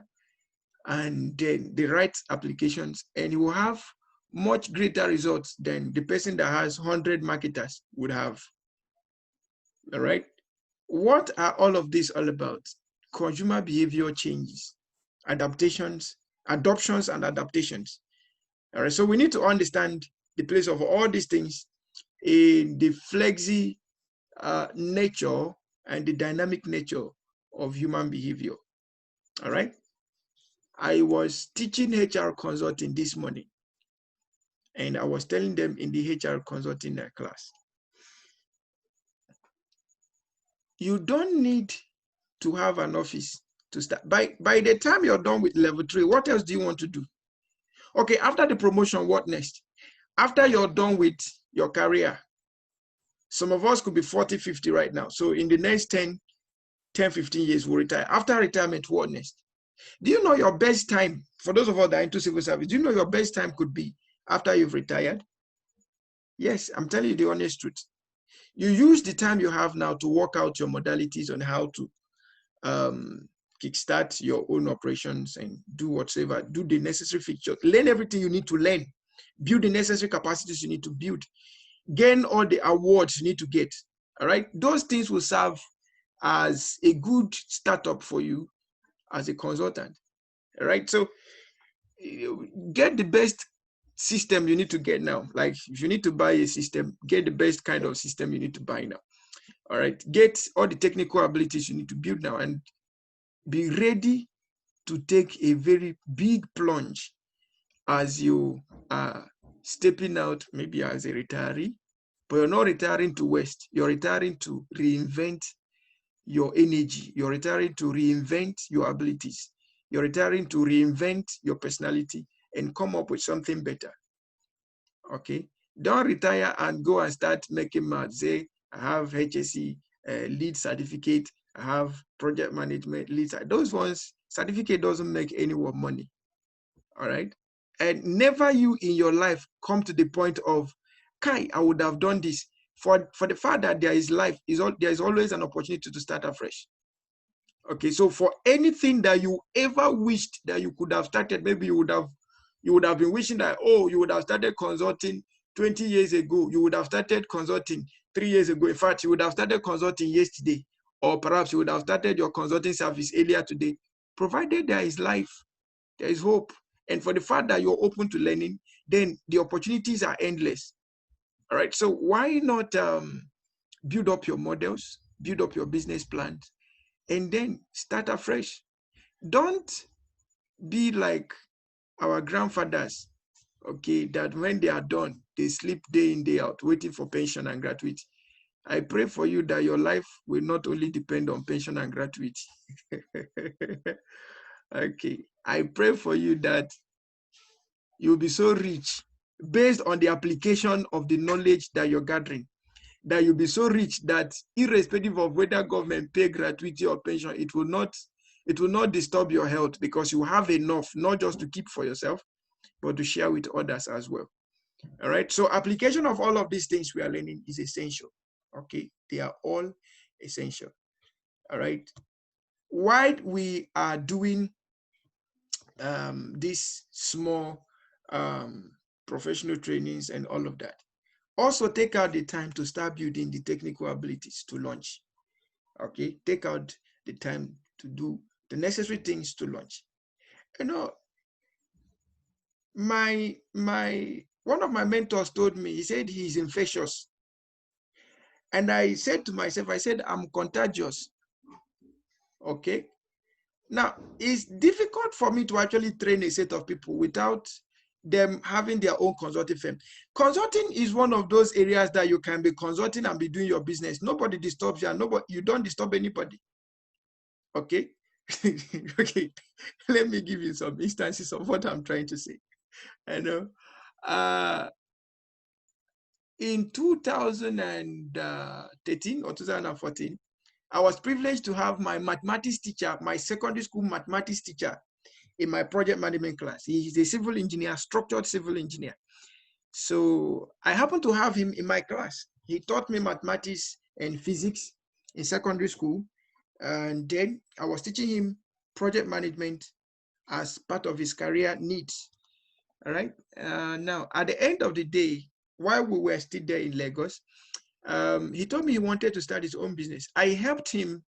and then the right applications, and you will have much greater results than the person that has 100 marketers would have. All right. What are all of this all about? Consumer behavior changes, adoptions and adaptations. All right. So we need to understand the place of all these things in the flexi nature and the dynamic nature of human behavior. All right. I was teaching HR consulting this morning, and I was telling them in the HR consulting class, you don't need to have an office to start. By the time you're done with level 3, what else do you want to do? Okay, after the promotion, what next? After you're done with your career, some of us could be 40, 50 right now. So in the next 10, 15 years, we'll retire. After retirement, what next? Do you know your best time, for those of us that are into civil service, do you know your best time could be after you've retired? Yes, I'm telling you the honest truth. You use the time you have now to work out your modalities on how to kickstart your own operations and do whatsoever, do the necessary fixtures, learn everything you need to learn, build the necessary capacities you need to build, gain all the awards you need to get. All right, those things will serve as a good startup for you as a consultant. All right, so get the best system you need to get now. Like if you need to buy a system, get the best kind of system you need to buy now. All right, get all the technical abilities you need to build now and be ready to take a very big plunge as you are stepping out, maybe as a retiree, but you're not retiring to waste. You're retiring to reinvent your energy. You're retiring to reinvent your abilities. You're retiring to reinvent your personality and come up with something better. Okay? Don't retire and go and start making math. Say, I have HSC lead certificate, I have project management lead. Those ones, certificate doesn't make any more money. All right? And never you in your life come to the point of, Kai, I would have done this. For the fact that there is life, there is always an opportunity to start afresh. Okay, so for anything that you ever wished that you could have started, maybe you would have been wishing that, oh, you would have started consulting 20 years ago. You would have started consulting 3 years ago. In fact, you would have started consulting yesterday, or perhaps you would have started your consulting service earlier today. Provided there is life, there is hope. And for the fact that you're open to learning, then the opportunities are endless. All right, so why not build up your models, build up your business plans, and then start afresh? Don't be like our grandfathers, okay, that when they are done, they sleep day in, day out, waiting for pension and gratuity. I pray for you that your life will not only depend on pension and gratuity. Okay, I pray for you that you'll be so rich based on the application of the knowledge that you're gathering, that you'll be so rich that irrespective of whether government pay gratuity or pension, it will not disturb your health, because you have enough, not just to keep for yourself, but to share with others as well. All right. So application of all of these things we are learning is essential. Okay. They are all essential. All right. While we are doing these small professional trainings and all of that, also take out the time to start building the technical abilities to launch. Okay. Take out the time to do the necessary things to launch. You know, one of my mentors told me, he said he's infectious. And I said to myself, I said, I'm contagious. Okay. Now, it's difficult for me to actually train a set of people without them having their own consulting firm. Consulting is one of those areas that you can be consulting and be doing your business. Nobody disturbs you, and you don't disturb anybody. Okay. Okay. Let me give you some instances of what I'm trying to say. I know. In 2013 or 2014, I was privileged to have my mathematics teacher, my secondary school mathematics teacher, in my project management class. He's a civil engineer, structured civil engineer. So I happened to have him in my class. He taught me mathematics and physics in secondary school. And then I was teaching him project management as part of his career needs. All right. Now, at the end of the day, while we were still there in Lagos, he told me he wanted to start his own business. I helped him.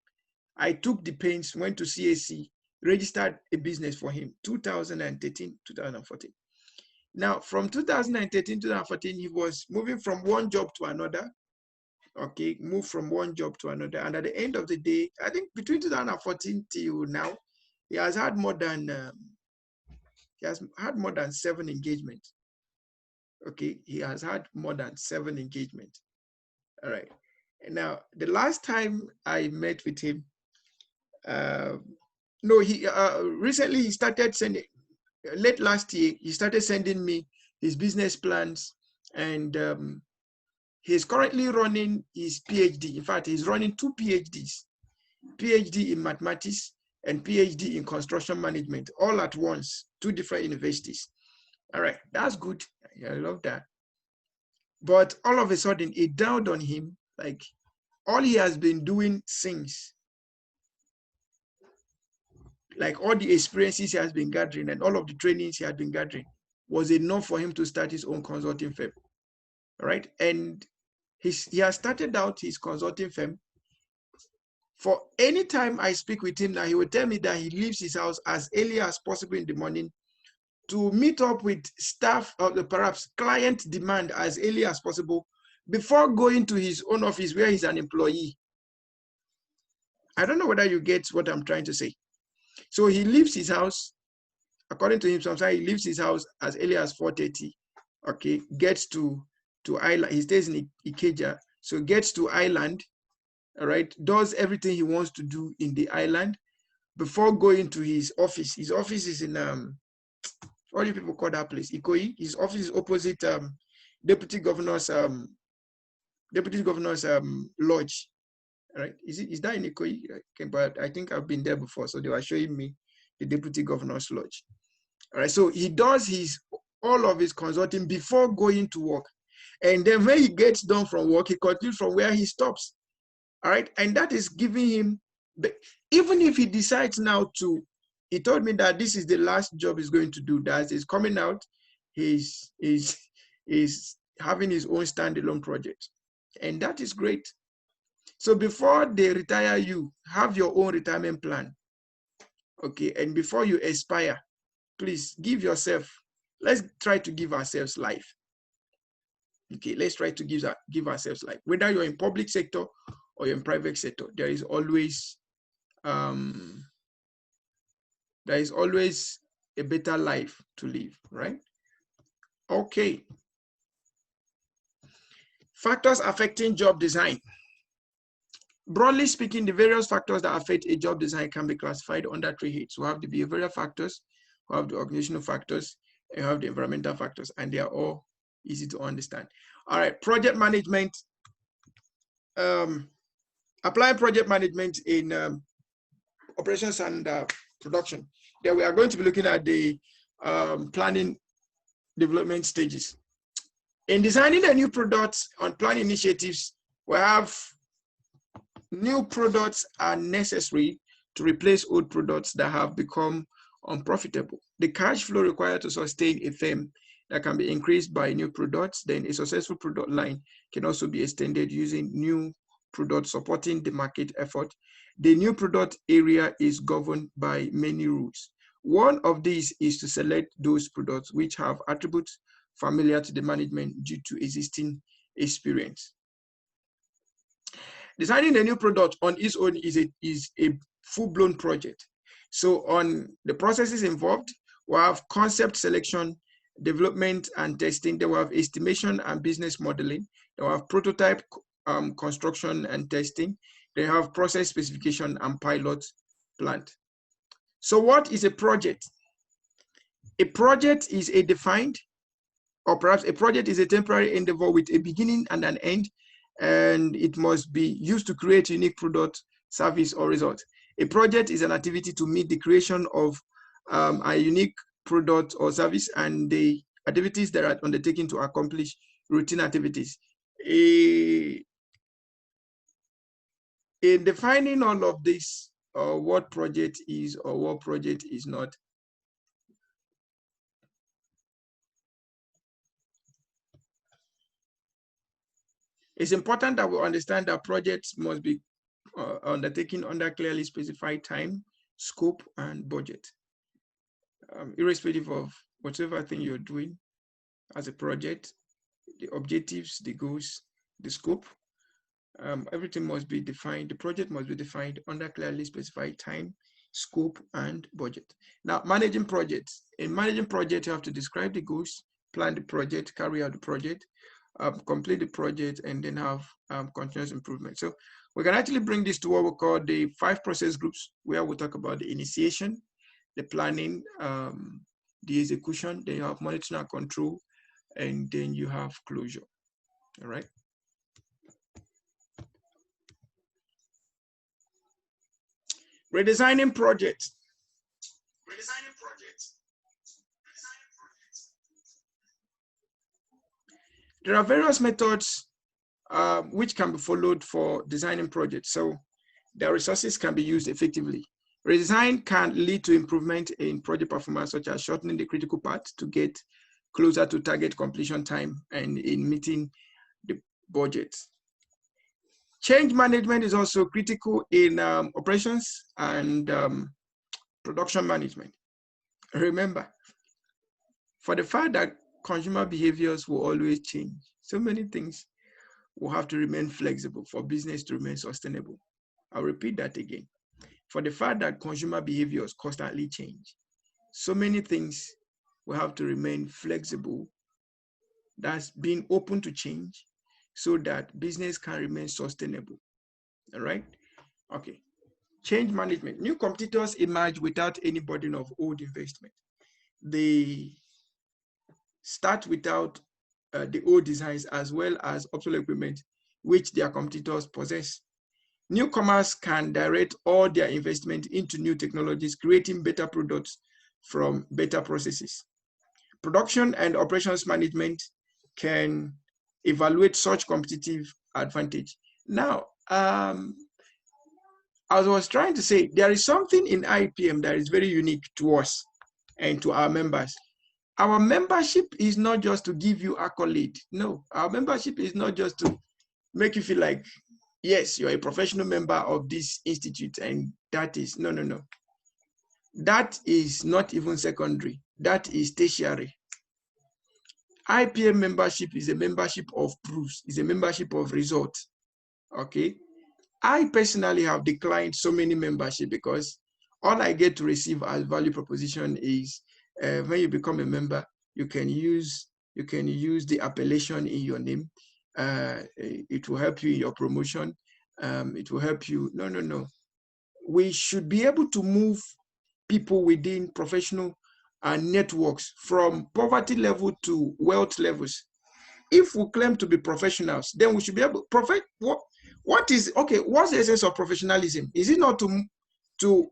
I took the pains, went to CAC, registered a business for him, 2013, 2014. Now, from 2013, 2014, he was moving from one job to another. Okay, moved from one job to another. And at the end of the day, I think between 2014 till now, he has had more than 7 engagements. Okay, he has had more than 7 engagements. All right. Now, the last time I met with him, recently he started sending, late last year, he started sending me his business plans, and he's currently running his PhD. In fact, he's running 2 PhDs, PhD in mathematics and PhD in construction management, all at once, 2 different universities. All right, that's good. I love that. But all of a sudden, it dawned on him, like, all he has been doing since, like all the experiences he has been gathering and all of the trainings he had been gathering, was enough for him to start his own consulting firm. All right. And he has started out his consulting firm. For any time I speak with him now, he will tell me that he leaves his house as early as possible in the morning to meet up with staff or perhaps client demand as early as possible before going to his own office where he's an employee. I don't know whether you get what I'm trying to say. So he leaves his house, according to him, sometimes he leaves his house as early as 4:30. Okay, gets to Island. He stays in Ikeja, so gets to Island. All right, does everything he wants to do in the island before going to his office. His office is in what do people call that place? Ikoyi. His office is opposite Deputy Governor's lodge. Right? Is that in Ikoyi? Okay, but I think I've been there before, so they were showing me the Deputy Governor's lodge. All right, so he does all of his consulting before going to work, and then when he gets done from work, he continues from where he stops. All right, and that is giving him But even if he decides now to, he told me that this is the last job he's going to do, that is coming out, he's having his own standalone project. And that is great. So before they retire you, have your own retirement plan. Okay, and before you expire, please give yourself, let's try to give ourselves life. Okay, let's try to give ourselves life. Whether you're in public sector or you're in private sector, there is always a better life to live, right? Okay. Factors affecting job design. Broadly speaking, the various factors that affect a job design can be classified under three heads. We have the behavioral factors, we have the organizational factors, and we have the environmental factors, and they are all easy to understand. All right, project management. Applying project management in operations and production. Then we are going to be looking at the planning development stages. In designing a new product on plan initiatives, we have new products are necessary to replace old products that have become unprofitable. The cash flow required to sustain a firm that can be increased by new products. Then a successful product line can also be extended using new products supporting the market effort. The new product area is governed by many rules. One of these is to select those products which have attributes familiar to the management due to existing experience. Designing a new product on its own is a full-blown project. So on the processes involved, we have concept selection, development and testing. Then we have estimation and business modeling. Then we have prototype construction and testing. They have process specification and pilot plant. So what is a project? A project is a defined, or perhaps a project is a temporary endeavor with a beginning and an end, and it must be used to create unique product, service, or result. A project is an activity to meet the creation of a unique product or service, and the activities that are undertaken to accomplish routine activities. In defining all of this, what project is or what project is not, it's important that we understand that projects must be undertaken under clearly specified time, scope, and budget. Irrespective of whatever thing you're doing as a project, the objectives, the goals, the scope, everything must be defined. The project must be defined under clearly specified time, scope, and budget. Now, managing projects. In managing projects, you have to describe the goals, plan the project, carry out the project, complete the project, and then have continuous improvement. So we can actually bring this to what we call the 5 process groups, where we talk about the initiation, the planning, the execution, then you have monitoring and control, and then you have closure. All right. Redesigning projects. There are various methods which can be followed for designing projects, so their resources can be used effectively. Redesign can lead to improvement in project performance, such as shortening the critical path to get closer to target completion time and in meeting the budget. Change management is also critical in operations and production management. Remember, for the fact that consumer behaviors will always change, so many things will have to remain flexible for business to remain sustainable. I'll repeat that again. For the fact that consumer behaviors constantly change, so many things will have to remain flexible, that's being open to change, so that business can remain sustainable. All right? Okay. Change management. New competitors emerge without any burden of old investment. They start without the old designs as well as obsolete equipment, which their competitors possess. Newcomers can direct all their investment into new technologies, creating better products from better processes. Production and operations management can evaluate such competitive advantage. Now, as I was trying to say, there is something in IPM that is very unique to us and to our members. Our membership is not just to give you accolade. No, our membership is not just to make you feel like, yes, you're a professional member of this institute, and that is, no, no, no. That is not even secondary. That is tertiary. IPM membership is a membership of proofs, is a membership of results. Okay. I personally have declined so many membership because all I get to receive as value proposition is when you become a member, you can use the appellation in your name. It will help you in your promotion. It will help you. No, no, no. We should be able to move people within professional networks from poverty level to wealth levels. If we claim to be professionals, then we should be able what is okay? What's the essence of professionalism? Is it not to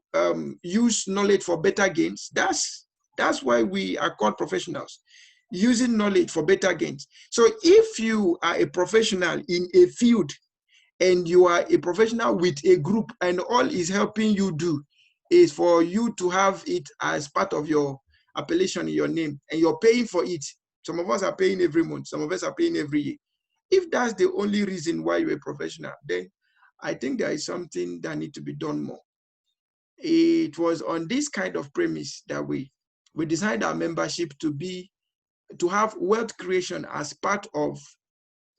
use knowledge for better gains? That's why we are called professionals, using knowledge for better gains. So if you are a professional in a field and you are a professional with a group, and all is helping you do is for you to have it as part of your appellation in your name, and you're paying for it. Some of us are paying every month, some of us are paying every year. If that's the only reason why you're a professional, then I think there is something that needs to be done more. It was on this kind of premise that we designed our membership to have wealth creation as part of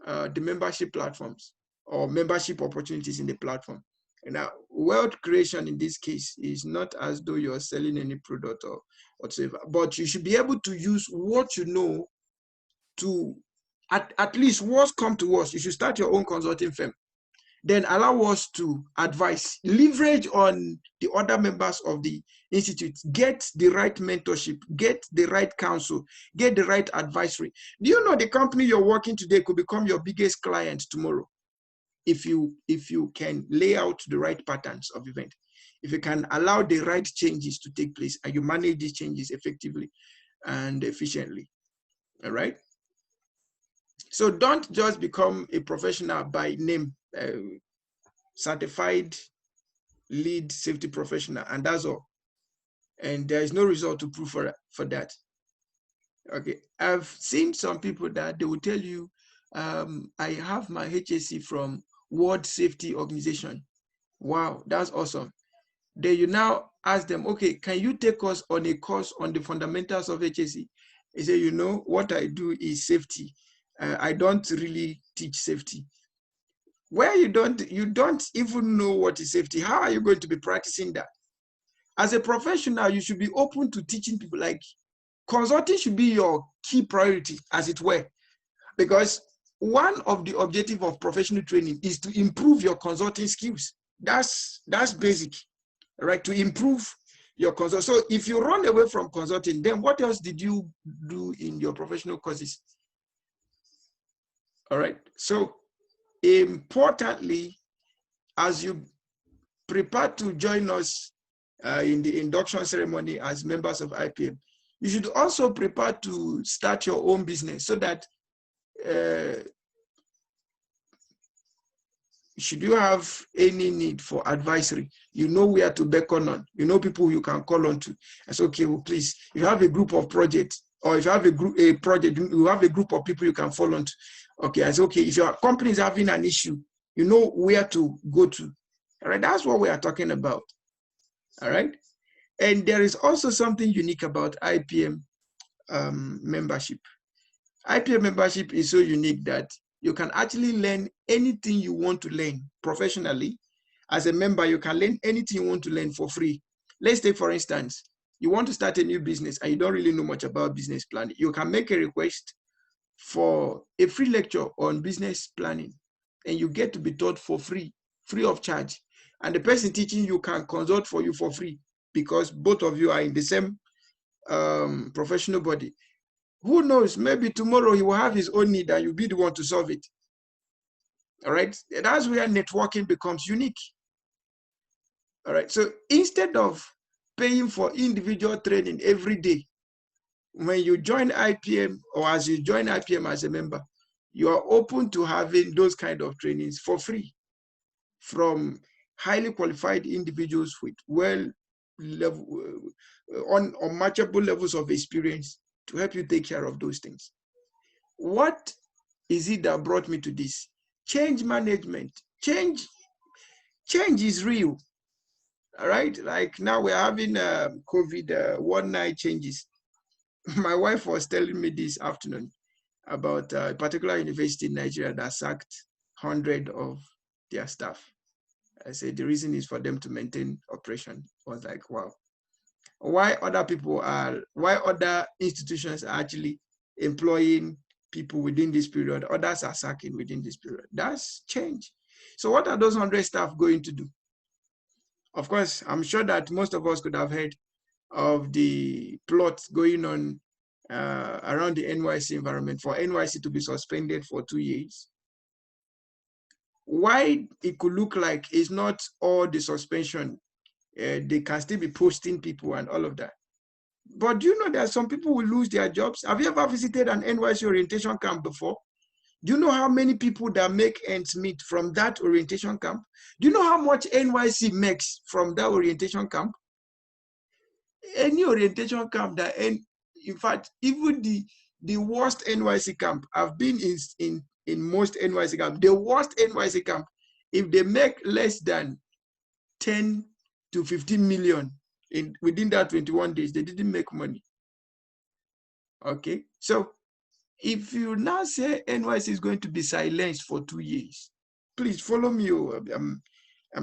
the membership platforms or membership opportunities in the platform. And now, wealth creation in this case is not as though you're selling any product or whatsoever, but you should be able to use what you know to, at least worst come to worst, you should start your own consulting firm. Then allow us to advise, leverage on the other members of the institute, get the right mentorship, get the right counsel, get the right advisory. Do you know the company you're working today could become your biggest client tomorrow? If you can lay out the right patterns of event, if you can allow the right changes to take place and you manage these changes effectively and efficiently. All right. So don't just become a professional by name, certified lead safety professional, and that's all. And there is no result to prove for that. Okay, I've seen some people that they will tell you, I have my HSC from World Safety Organization. Wow, that's awesome. Then you now ask them, okay, can you take us on a course on the fundamentals of HSC? They say, you know, what I do is safety. I don't really teach safety. Where you don't even know what is safety, how are you going to be practicing that? As a professional, you should be open to teaching people. Like, consulting should be your key priority, as it were, because one of the objectives of professional training is to improve your consulting skills. That's basic, right? To improve your consult. So if you run away from consulting, then what else did you do in your professional courses? All right. So importantly, as you prepare to join us in the induction ceremony as members of IPM, you should also prepare to start your own business so that should you have any need for advisory, you know where to beckon on, you know people you can call on to. And so, okay, well, please, if you have a group of projects, or if you have a project, you have a group of people you can fall on to. Okay, I say, okay, if your company is having an issue, you know where to go to. All right, that's what we are talking about. All right. And there is also something unique about IPM membership. IPM membership is so unique that you can actually learn anything you want to learn professionally. As a member, you can learn anything you want to learn for free. Let's take, for instance, you want to start a new business and you don't really know much about business planning. You can make a request for a free lecture on business planning, and you get to be taught for free of charge. And the person teaching you can consult for you for free because both of you are in the same professional body. Who knows, maybe tomorrow he will have his own need and you'll be the one to solve it. All right, that's where networking becomes unique. All right, so instead of paying for individual training every day, when you join IPM or as you join IPM as a member, you are open to having those kind of trainings for free from highly qualified individuals with unmatchable levels of experience to help you take care of those things. What is it that brought me to this? Change management. Change is real. All right. Like now we're having COVID one night changes. My wife was telling me this afternoon about a particular university in Nigeria that sacked 100 of their staff. I said the reason is for them to maintain operation. I was like, wow. Why other institutions are actually employing people within this period, others are sacking within this period. That's change. So what are those 100 staff going to do? Of course, I'm sure that most of us could have heard of the plot going on around the NYC environment for NYC to be suspended for 2 years. Why it could look like it's not all the suspension, they can still be posting people and all of that. But do you know that some people will lose their jobs? Have you ever visited an NYC orientation camp before? Do you know how many people that make ends meet from that orientation camp? Do you know how much NYC makes from that orientation camp? Any orientation camp that, in fact, even the worst NYC camp, I've been in most NYC camp, the worst NYC camp, if they make less than 10 to 15 million within that 21 days, they didn't make money. Okay, so if you now say NYC is going to be silenced for 2 years, please follow me. I'm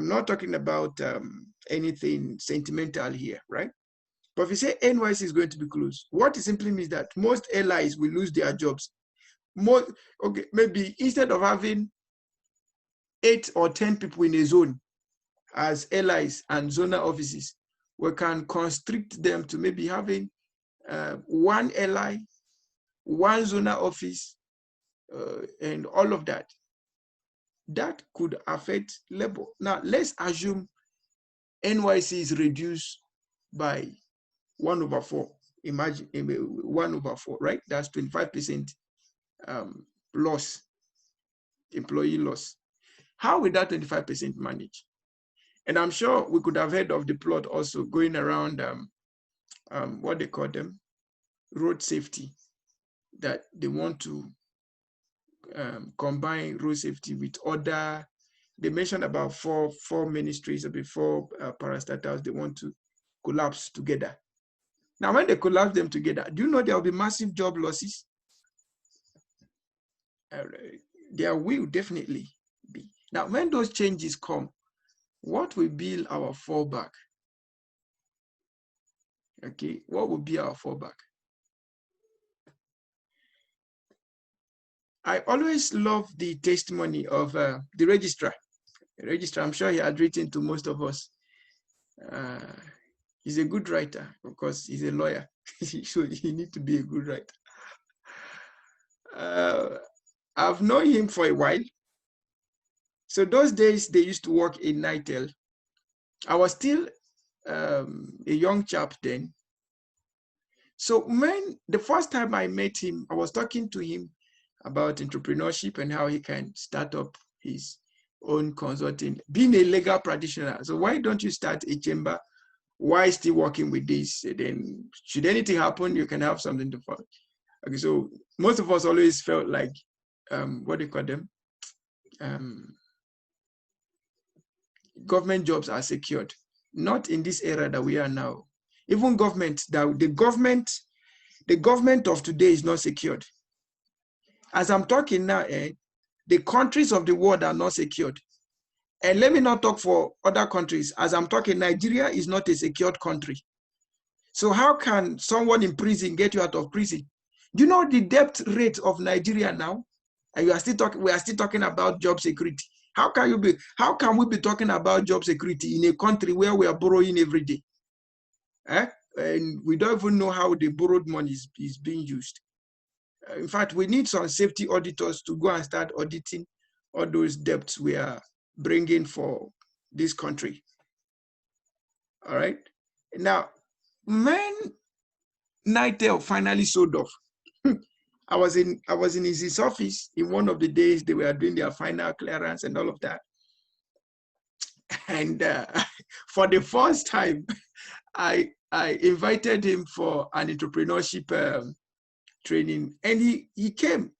not talking about anything sentimental here, right? But if you say NYC is going to be closed, what it simply means that most airlines will lose their jobs. Okay, maybe instead of having 8 or 10 people in a zone as allies and zonal offices, we can constrict them to maybe having one ally, one zonal office, and all of that. That could affect labor. Now, let's assume NYC is reduced by 1/4. Imagine 1/4, right? That's 25% loss, employee loss. How will that 25% manage? And I'm sure we could have heard of the plot also going around what they call them, road safety, that they want to combine road safety with other. They mentioned about four ministries or before parastatals they want to collapse together. Now, when they collapse them together, do you know there will be massive job losses? There will definitely be. Now, when those changes come, what will be our fallback? Okay, what will be our fallback? I always love the testimony of the registrar. The registrar, I'm sure he had written to most of us. He's a good writer because he's a lawyer. So he needs to be a good writer. I've known him for a while. So those days they used to work in Nitel. I was still a young chap then. So when the first time I met him, I was talking to him about entrepreneurship and how he can start up his own consulting, being a legal practitioner. So why don't you start a chamber? Why still working with this? Then should anything happen, you can have something to follow. Okay, so most of us always felt like, what do you call them? Government jobs are secured. Not in this era that we are now. Even government, the government of today is not secured. As I'm talking now, the countries of the world are not secured. And let me not talk for other countries. As I'm talking, Nigeria is not a secured country. So how can someone in prison get you out of prison? Do you know the debt rate of Nigeria now? And we are still talking about job security. How can we be talking about job security in a country where we are borrowing every day? And we don't even know how the borrowed money is being used. In fact, we need some safety auditors to go and start auditing all those debts we are bringing for this country. All right. Now, when Nitel finally sold off, I was in his office in one of the days they were doing their final clearance and all of that. And for the first time, I invited him for an entrepreneurship training, and he came.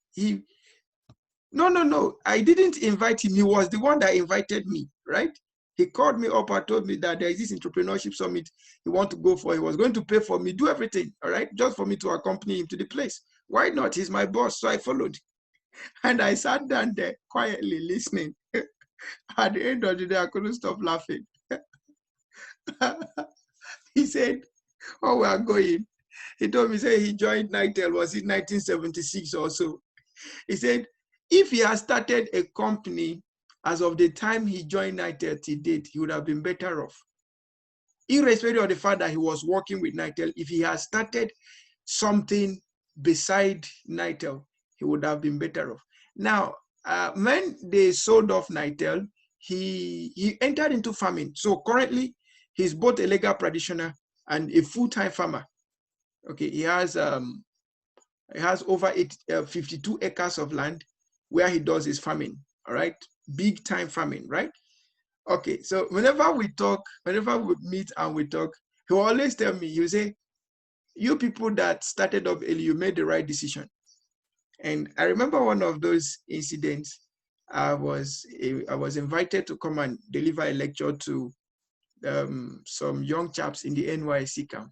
No, I didn't invite him. He was the one that invited me, right? He called me up and told me that there is this entrepreneurship summit he want to go for. He was going to pay for me, do everything, all right, just for me to accompany him to the place. Why not? He's my boss. So I followed. And I sat down there quietly listening. At the end of the day, I couldn't stop laughing. He said, "Oh, we are going." He told me, say he joined Nitel, was it 1976 or so? He said, if he had started a company as of the time he joined Nitel to date, he would have been better off. Irrespective of the fact that he was working with Nitel, if he had started something beside Nitel, he would have been better off. Now, when they sold off Nitel, he entered into farming. So currently, he's both a legal practitioner and a full-time farmer. Okay, he has over 52 acres of land where he does his farming. All right, big time farming, right? Okay, so whenever we meet and we talk, he will always tell me, you say, you people that started up early, you made the right decision. And I remember one of those incidents. I was invited to come and deliver a lecture to some young chaps in the NYC camp.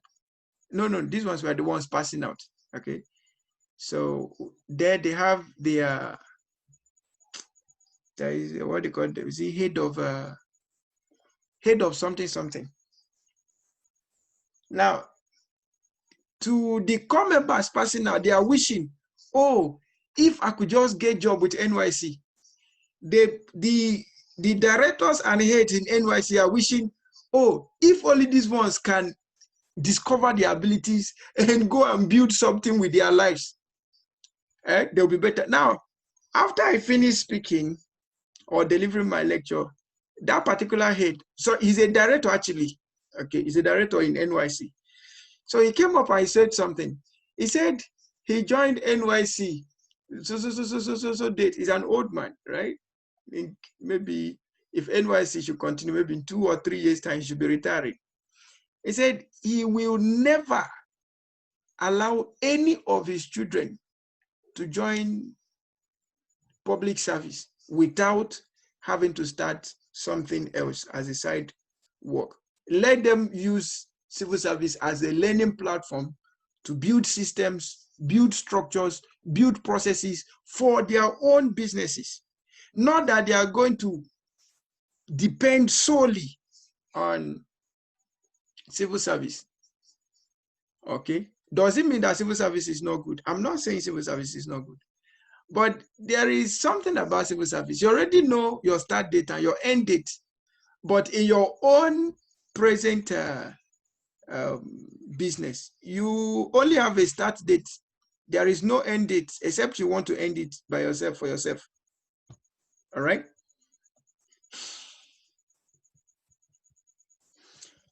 No, these ones were the ones passing out. Okay, so there they have their, there is what they call it, is the head of something. Now, to the core members passing out, they are wishing, oh, if I could just get job with NYC. The directors and heads in NYC are wishing, oh, if only these ones can discover their abilities and go and build something with their lives, they'll be better. Now, after I finish speaking or delivering my lecture, that particular head, so he's a director actually, okay, he's a director in NYC. So he came up and he said something. He said he joined NYC. So date. He's an old man, right? I think maybe if NYC should continue, maybe in 2 or 3 years' time, he should be retiring. He said he will never allow any of his children to join public service without having to start something else as a side work. Let them use civil service as a learning platform to build systems, build structures, build processes for their own businesses. Not that they are going to depend solely on civil service. Okay? Does it mean that civil service is not good? I'm not saying civil service is not good. But there is something about civil service. You already know your start date and your end date. But in your own present business, you only have a start date. There is no end date, except you want to end it by yourself, for yourself. All right?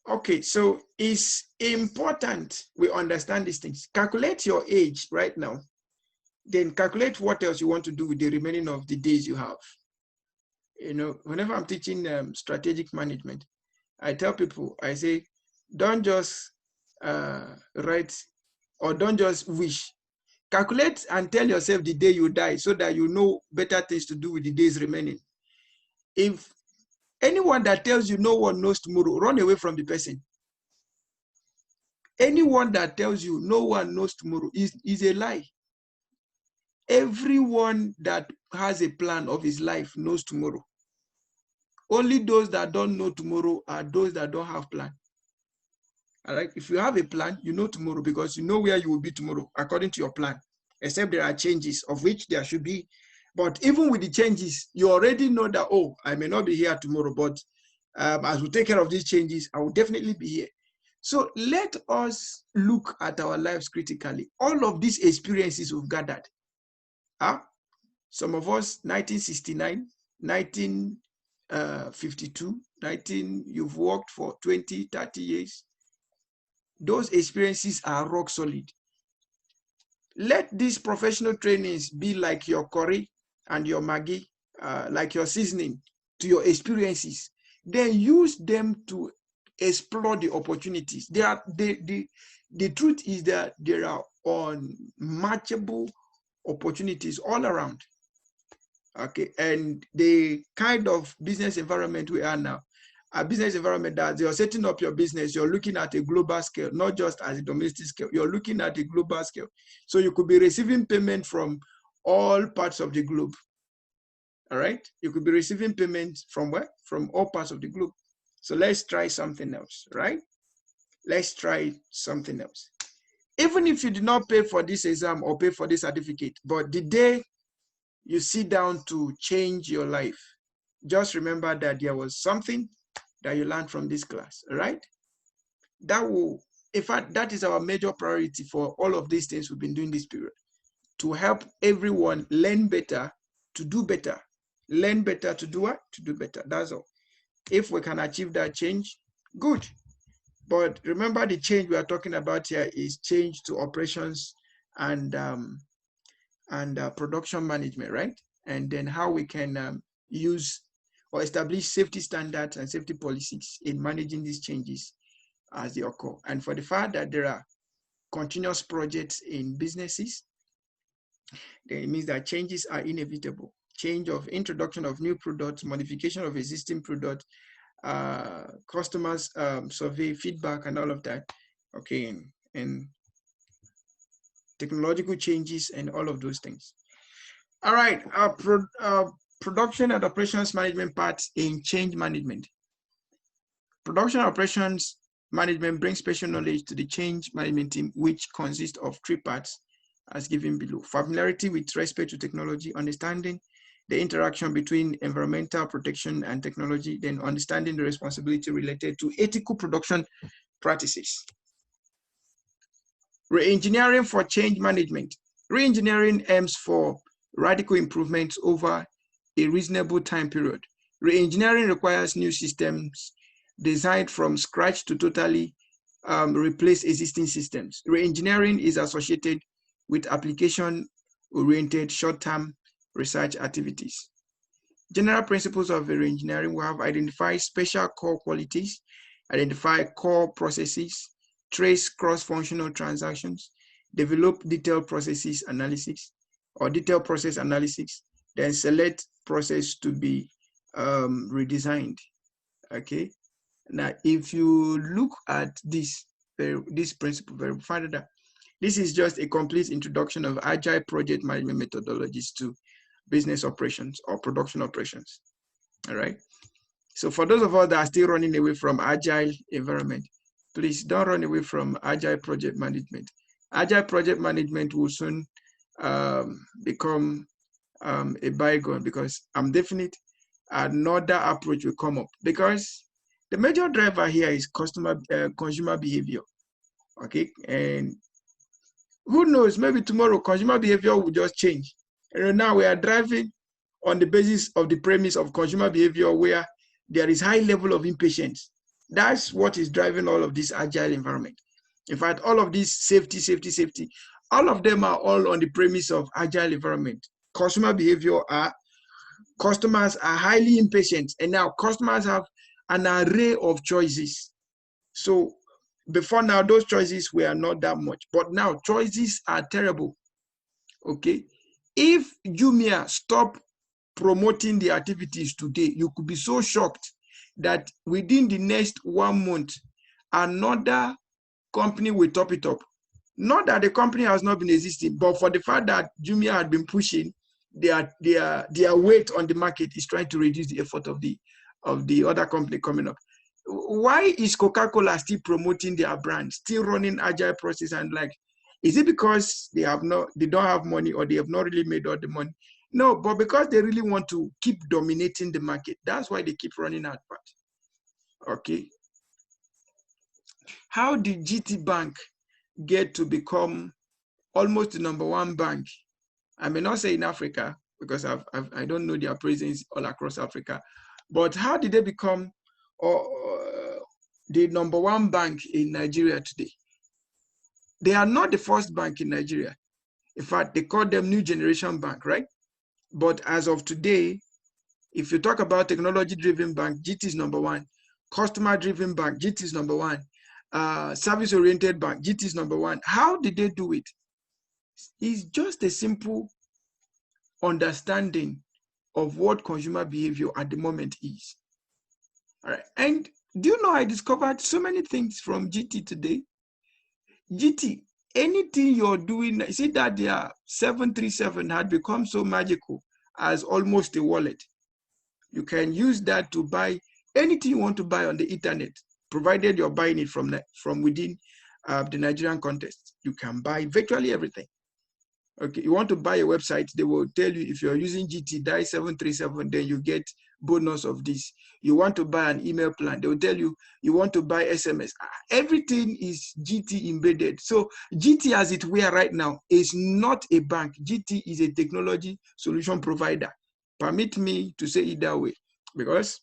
Okay, so it's important we understand these things. Calculate your age right now. Then calculate what else you want to do with the remaining of the days you have. You know, whenever I'm teaching strategic management, I tell people, I say, don't just write or don't just wish. Calculate and tell yourself the day you die so that you know better things to do with the days remaining. If anyone that tells you no one knows tomorrow, run away from the person. Anyone that tells you no one knows tomorrow is a lie. Everyone that has a plan of his life knows tomorrow. Only those that don't know tomorrow are those that don't have plan. All right. If you have a plan, you know tomorrow because you know where you will be tomorrow according to your plan, except there are changes of which there should be. But even with the changes, you already know that, oh, I may not be here tomorrow, but as we take care of these changes, I will definitely be here. So let us look at our lives critically. All of these experiences we've gathered. Some of us, 1969, 1952, you've worked for 20, 30 years. Those experiences are rock solid. Let these professional trainings be like your curry and your Maggi, like your seasoning to your experiences. then use them to explore the opportunities. The truth is that there are unmatchable opportunities all around. Okay, and the kind of business environment we are now, a business environment that you're setting up your business, you're looking at a global scale, not just as a domestic scale, you're looking at a global scale. So you could be receiving payment from all parts of the globe. All right, you could be receiving payments from where? From all parts of the globe. So let's try something else, right? Let's try something else. Even if you did not pay for this exam or pay for this certificate, but the day you sit down to change your life, just remember that there was something that you learned from this class, right? That will, in fact, that is our major priority for all of these things we've been doing this period, to help everyone learn better, to do better. Learn better to do what? To do better. That's all. If we can achieve that change, good. But remember, the change we are talking about here is change to operations and production management, right? And then how we can use or establish safety standards and safety policies in managing these changes as they occur. And for the fact that there are continuous projects in businesses, then it means that changes are inevitable. Change of introduction of new products, modification of existing products, customers survey, feedback, and all of that. Okay, and technological changes and all of those things. All right, production and operations management parts in change management. Production and operations management brings special knowledge to the change management team, which consists of 3 parts as given below. Familiarity with respect to technology, understanding the interaction between environmental protection and technology, then understanding the responsibility related to ethical production practices. Re-engineering for change management. Re-engineering aims for radical improvements over a reasonable time period. Re-engineering requires new systems designed from scratch to totally replace existing systems. Re-engineering is associated with application-oriented short-term research activities. General principles of re-engineering: we have identified special core qualities, identify core processes, trace cross-functional transactions, develop detailed process analysis, then select process to be redesigned. Okay. Now, if you look at this principle very further, this is just a complete introduction of agile project management methodologies to business operations or production operations. All right. So for those of us that are still running away from agile environment, please don't run away from agile project management. Agile project management will soon become a bygone, because I'm definite another approach will come up, because the major driver here is consumer behavior. Okay, and who knows, maybe tomorrow consumer behavior will just change. And now we are driving on the basis of the premise of consumer behavior, where there is high level of impatience. That's what is driving all of this agile environment. In fact, all of this safety, all of them are all on the premise of agile environment. Consumer behavior customers are highly impatient, and now customers have an array of choices. So before now, those choices were not that much, but now choices are terrible. Okay, if Jumia stop promoting the activities today, you could be so shocked that within the next 1 month, another company will top it up. Not that the company has not been existing, but for the fact that Jumia had been pushing their weight on the market, is trying to reduce the effort of the other company coming up. Why is Coca-Cola still promoting their brand, still running agile process? And like, is it because they don't have money, or they have not really made all the money? No, but because they really want to keep dominating the market. That's why they keep running out. Okay. How did GT Bank get to become almost the #1 bank? I may not say in Africa, because I don't know their presence all across Africa, but how did they become the #1 bank in Nigeria today? They are not the first bank in Nigeria. In fact, they call them New Generation Bank, right? But as of today, If you talk about technology-driven bank, GT is number one. Customer-driven bank, GT is number one. Service-oriented bank, GT is number one. How did they do it? It's just a simple understanding of what consumer behavior at the moment is. All right. And do you know I discovered so many things from GT today? GT, anything you're doing, see that their 737 had become so magical as almost a wallet. You can use that to buy anything you want to buy on the internet, provided you're buying it from within the Nigerian context. You can buy virtually everything. Okay, you want to buy a website, they will tell you if you're using GT, dial 737, then you get bonus of this. You want to buy an email plan, they will tell you, you want to buy SMS. Everything is GT embedded. So GT as it were right now is not a bank. GT is a technology solution provider. Permit me to say it that way, because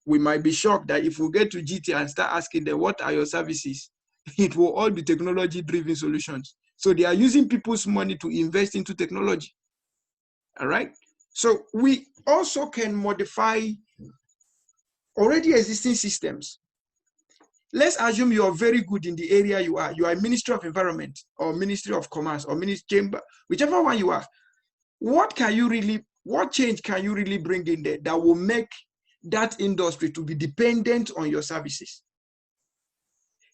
we might be shocked that if we get to GT and start asking them, what are your services? It will all be technology-driven solutions. So they are using people's money to invest into technology. All right. So we also can modify already existing systems. Let's assume you are very good in the area you are. You are Ministry of Environment or Ministry of Commerce or Ministry Chamber, whichever one you are. What change can you really bring in there that will make that industry to be dependent on your services?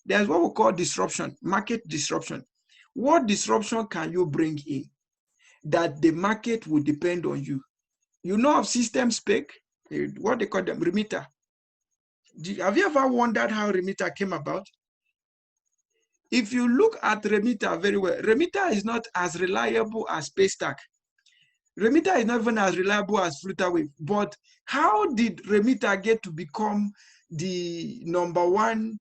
There's what we call disruption, market disruption. What disruption can you bring in that the market will depend on you? You know of system spec, what they call them, remitter. Have you ever wondered how remitter came about? If you look at remitter very well, remitter is not as reliable as Paystack. Remitter is not even as reliable as Flutterwave. But how did remitter get to become the #1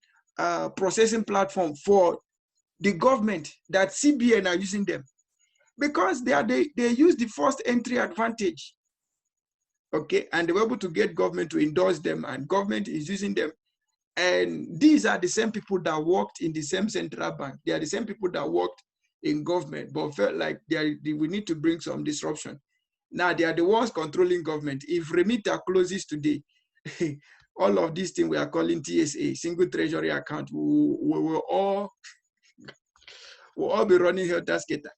processing platform for the government that CBN are using them? Because they use the first entry advantage. Okay, and they were able to get government to endorse them, and government is using them. And these are the same people that worked in the same central bank. They are the same people that worked in government, but felt like we need to bring some disruption. Now they are the ones controlling government. If remitter closes today, all of these things we are calling TSA, single treasury account, we will all be running helter-skelter.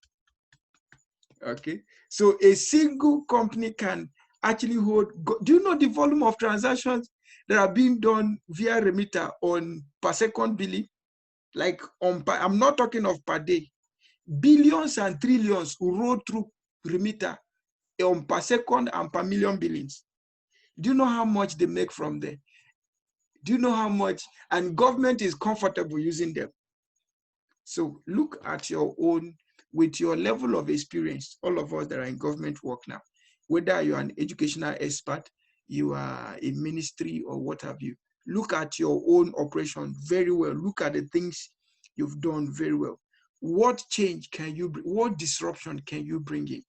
Okay, so a single company can actually hold. Do you know the volume of transactions that are being done via remitter on per second billing? Like I'm not talking of per day. Billions and trillions will roll through remitter on per second and per million billings. Do you know how much they make from there? Do you know how much? And government is comfortable using them. So look at your own, with your level of experience, all of us that are in government work now, whether you're an educational expert, you are a ministry or what have you, look at your own operation very well. Look at the things you've done very well. What change can you bring? What disruption can you bring in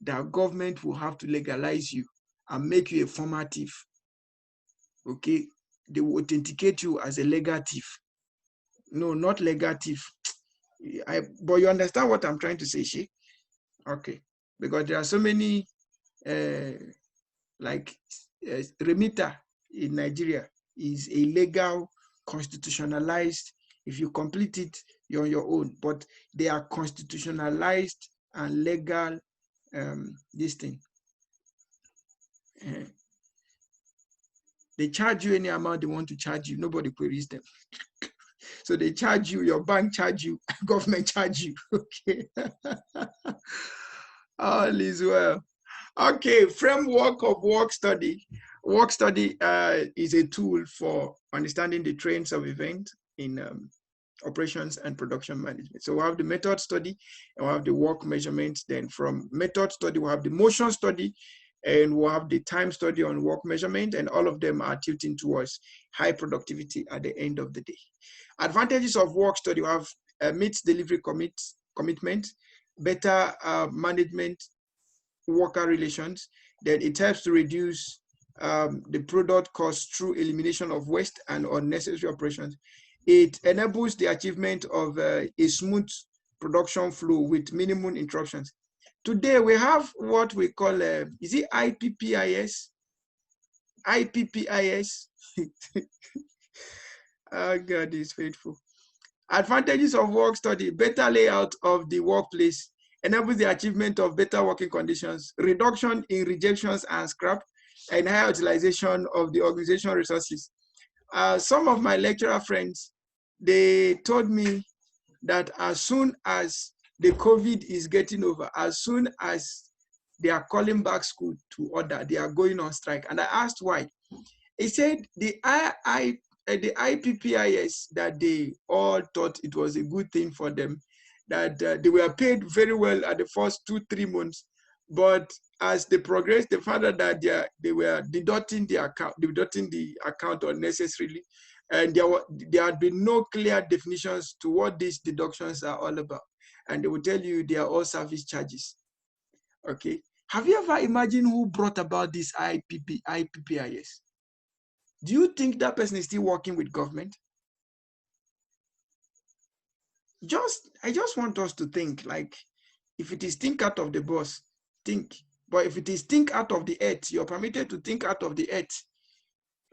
that government will have to legalize you and make you a former thief? Okay, they will authenticate you as a legal thief. No, not legal thief. But you understand what I'm trying to say, She? Okay, because there are so many remitter in Nigeria is a legal, constitutionalized. If you complete it, you're on your own. But they are constitutionalized and legal. This thing. They charge you any amount they want to charge you. Nobody queries them. So they charge you, your bank charge you, government charge you. Okay. All is well. Okay, framework of work study. Work study is a tool for understanding the trends of events in operations and production management. So we have the method study and we have the work measurements. Then from method study, we have the motion study and we'll have the time study on work measurement, and all of them are tilting towards high productivity at the end of the day. Advantages of work study: we have meets delivery commitment, better management, worker relations. Then it helps to reduce the product cost through elimination of waste and unnecessary operations. It enables the achievement of a smooth production flow with minimum interruptions. Today we have what we call, is it IPPIS? IPPIS. Oh, God is faithful. Advantages of work study: better layout of the workplace, enables the achievement of better working conditions, reduction in rejections and scrap, and higher utilization of the organization resources. Some of my lecturer friends, they told me that as soon as the COVID is getting over, as soon as they are calling back school to order, they are going on strike. And I asked why. He said the IPPIS, that they all thought it was a good thing for them, that they were paid very well at the first 2-3 months, but as they progressed, they found out that they were deducting the account unnecessarily, and there had been no clear definitions to what these deductions are all about, and they will tell you they are all service charges. Okay, have you ever imagined who brought about this IPPIS? Do you think that person is still working with government? I just want us to think, like, if it is think out of the box, think. But if it is think out of the earth, you're permitted to think out of the earth.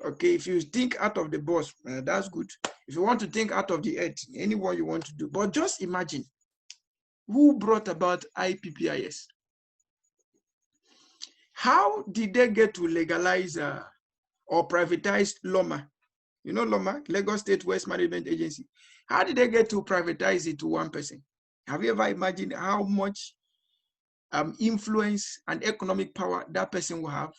Okay, if you think out of the box, that's good. If you want to think out of the earth, anyone you want to do. But just imagine who brought about IPPIS. How did they get to legalize or privatize LOMA? You know LOMA, Lagos State Waste Management Agency. How did they get to privatize it to one person? Have you ever imagined how much influence and economic power that person will have?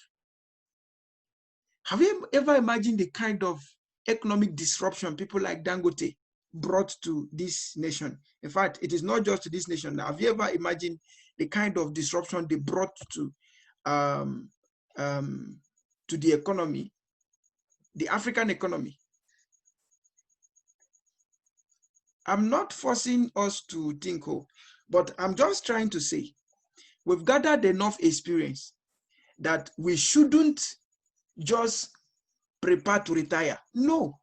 Have you ever imagined the kind of economic disruption people like Dangote brought to this nation? In fact, it is not just to this nation. Have you ever imagined the kind of disruption they brought to the economy, the African economy? I'm not forcing us to think, but I'm just trying to say we've gathered enough experience that we shouldn't just prepare to retire. No.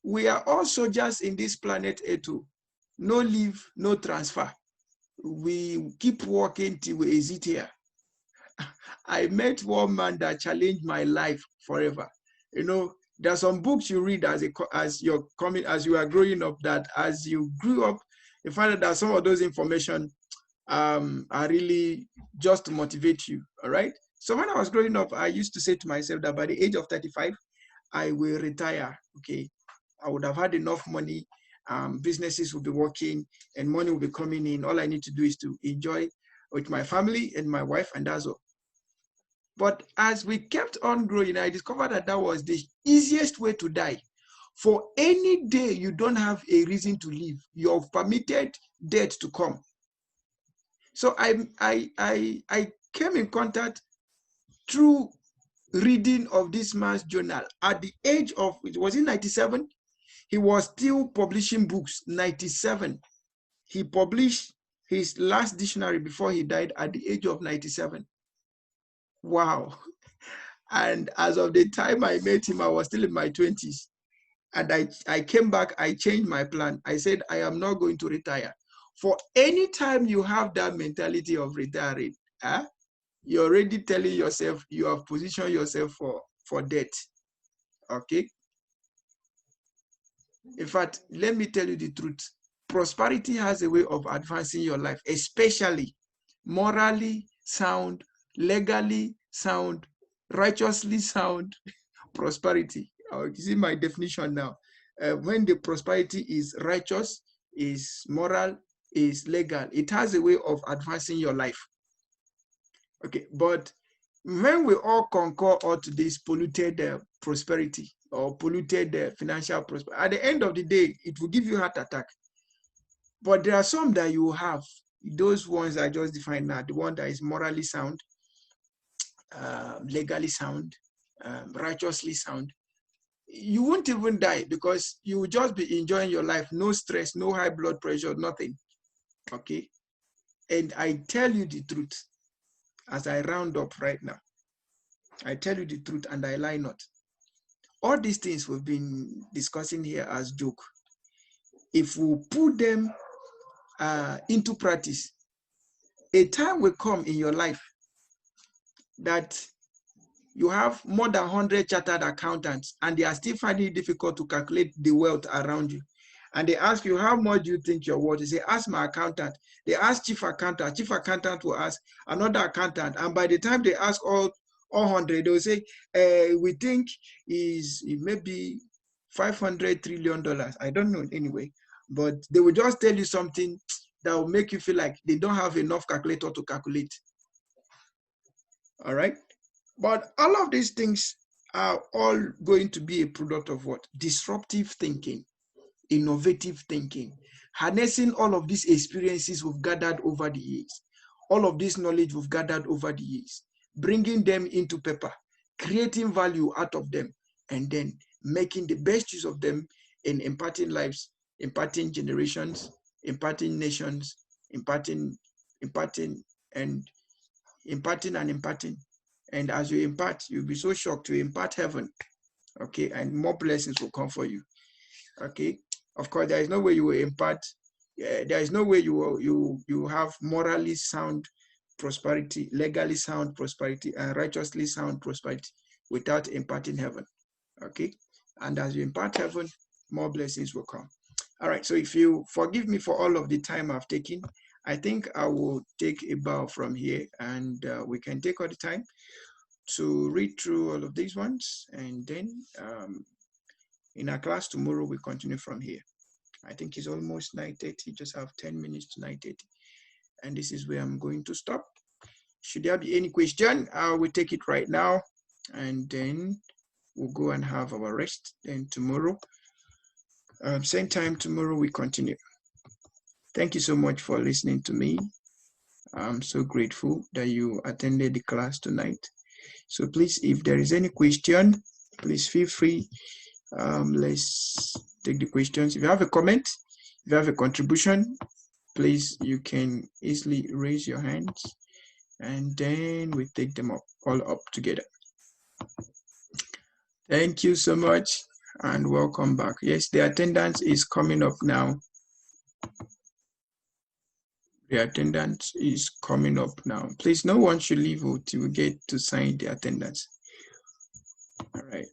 We are all soldiers in this planet A2. No leave, no transfer. We keep working till we exit here. I met one man that challenged my life forever. You know, there are some books you read as you are growing up, that as you grew up, you find that some of those information are really just to motivate you. All right. So when I was growing up, I used to say to myself that by the age of 35, I will retire. Okay. I would have had enough money. Businesses will be working and money will be coming in. All I need to do is to enjoy with my family and my wife, and that's all. But as we kept on growing, I discovered that that was the easiest way to die. For any day you don't have a reason to live, you're permitted death to come. So I came in contact through reading of this man's journal. At the age of, it was in 97, he was still publishing books. 97. He published his last dictionary before he died at the age of 97. Wow. And as of the time I met him, I was still in my 20s. And I came back, I changed my plan. I said, I am not going to retire. For any time you have that mentality of retiring, you're already telling yourself you have positioned yourself for death. Okay? In fact, let me tell you the truth. Prosperity has a way of advancing your life, especially morally sound, legally sound, righteously sound prosperity. You see my definition now. When the prosperity is righteous, is moral, is legal, it has a way of advancing your life. Okay, but when we all concur to this polluted prosperity or polluted financial prosperity, at the end of the day, it will give you a heart attack. But there are some that you have. Those ones I just defined now, the one that is morally sound, legally sound, righteously sound. You won't even die because you will just be enjoying your life. No stress, no high blood pressure, nothing. Okay? And I tell you the truth as I round up right now. I tell you the truth and I lie not. All these things we've been discussing here as joke, if we put them into practice, a time will come in your life that you have more than 100 chartered accountants and they are still finding it difficult to calculate the wealth around you. And they ask you, how much do you think you're worth? They say, ask my accountant. They ask chief accountant will ask another accountant. And by the time they ask all 100, they'll say, we think is maybe $500 trillion. I don't know anyway, but they will just tell you something that will make you feel like they don't have enough calculator to calculate. All right. But all of these things are all going to be a product of what? Disruptive thinking, innovative thinking, harnessing all of these experiences we've gathered over the years, all of this knowledge we've gathered over the years, bringing them into paper, creating value out of them, and then making the best use of them in imparting lives, imparting generations, imparting nations, imparting, and imparting. And as you impart, you'll be so shocked to impart heaven, okay? And more blessings will come for you, okay? Of course, there is no way you will impart, there is no way you have morally sound prosperity, legally sound prosperity, and righteously sound prosperity without imparting heaven, okay? And as you impart heaven, more blessings will come. All right, so if you forgive me for all of the time I've taken, I think I will take a bow from here, and we can take all the time to read through all of these ones, and then in our class tomorrow we continue from here. I think it's almost 9:30, just have 10 minutes to 9:30, and this is where I'm going to stop. Should there be any question, I will take it right now, and then we'll go and have our rest. Then tomorrow, same time tomorrow, we continue. Thank you so much for listening to me. I'm so grateful that you attended the class tonight. So please, if there is any question, please feel free. Let's take the questions. If you have a comment, if you have a contribution, please, you can easily raise your hands, and then we take them all up together. Thank you so much, and welcome back. Yes, the attendance is coming up now. The attendance is coming up now. Please, no one should leave until we get to sign the attendance. All right.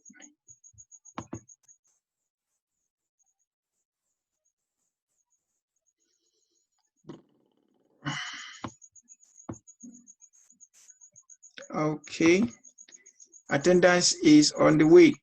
Okay. Attendance is on the way.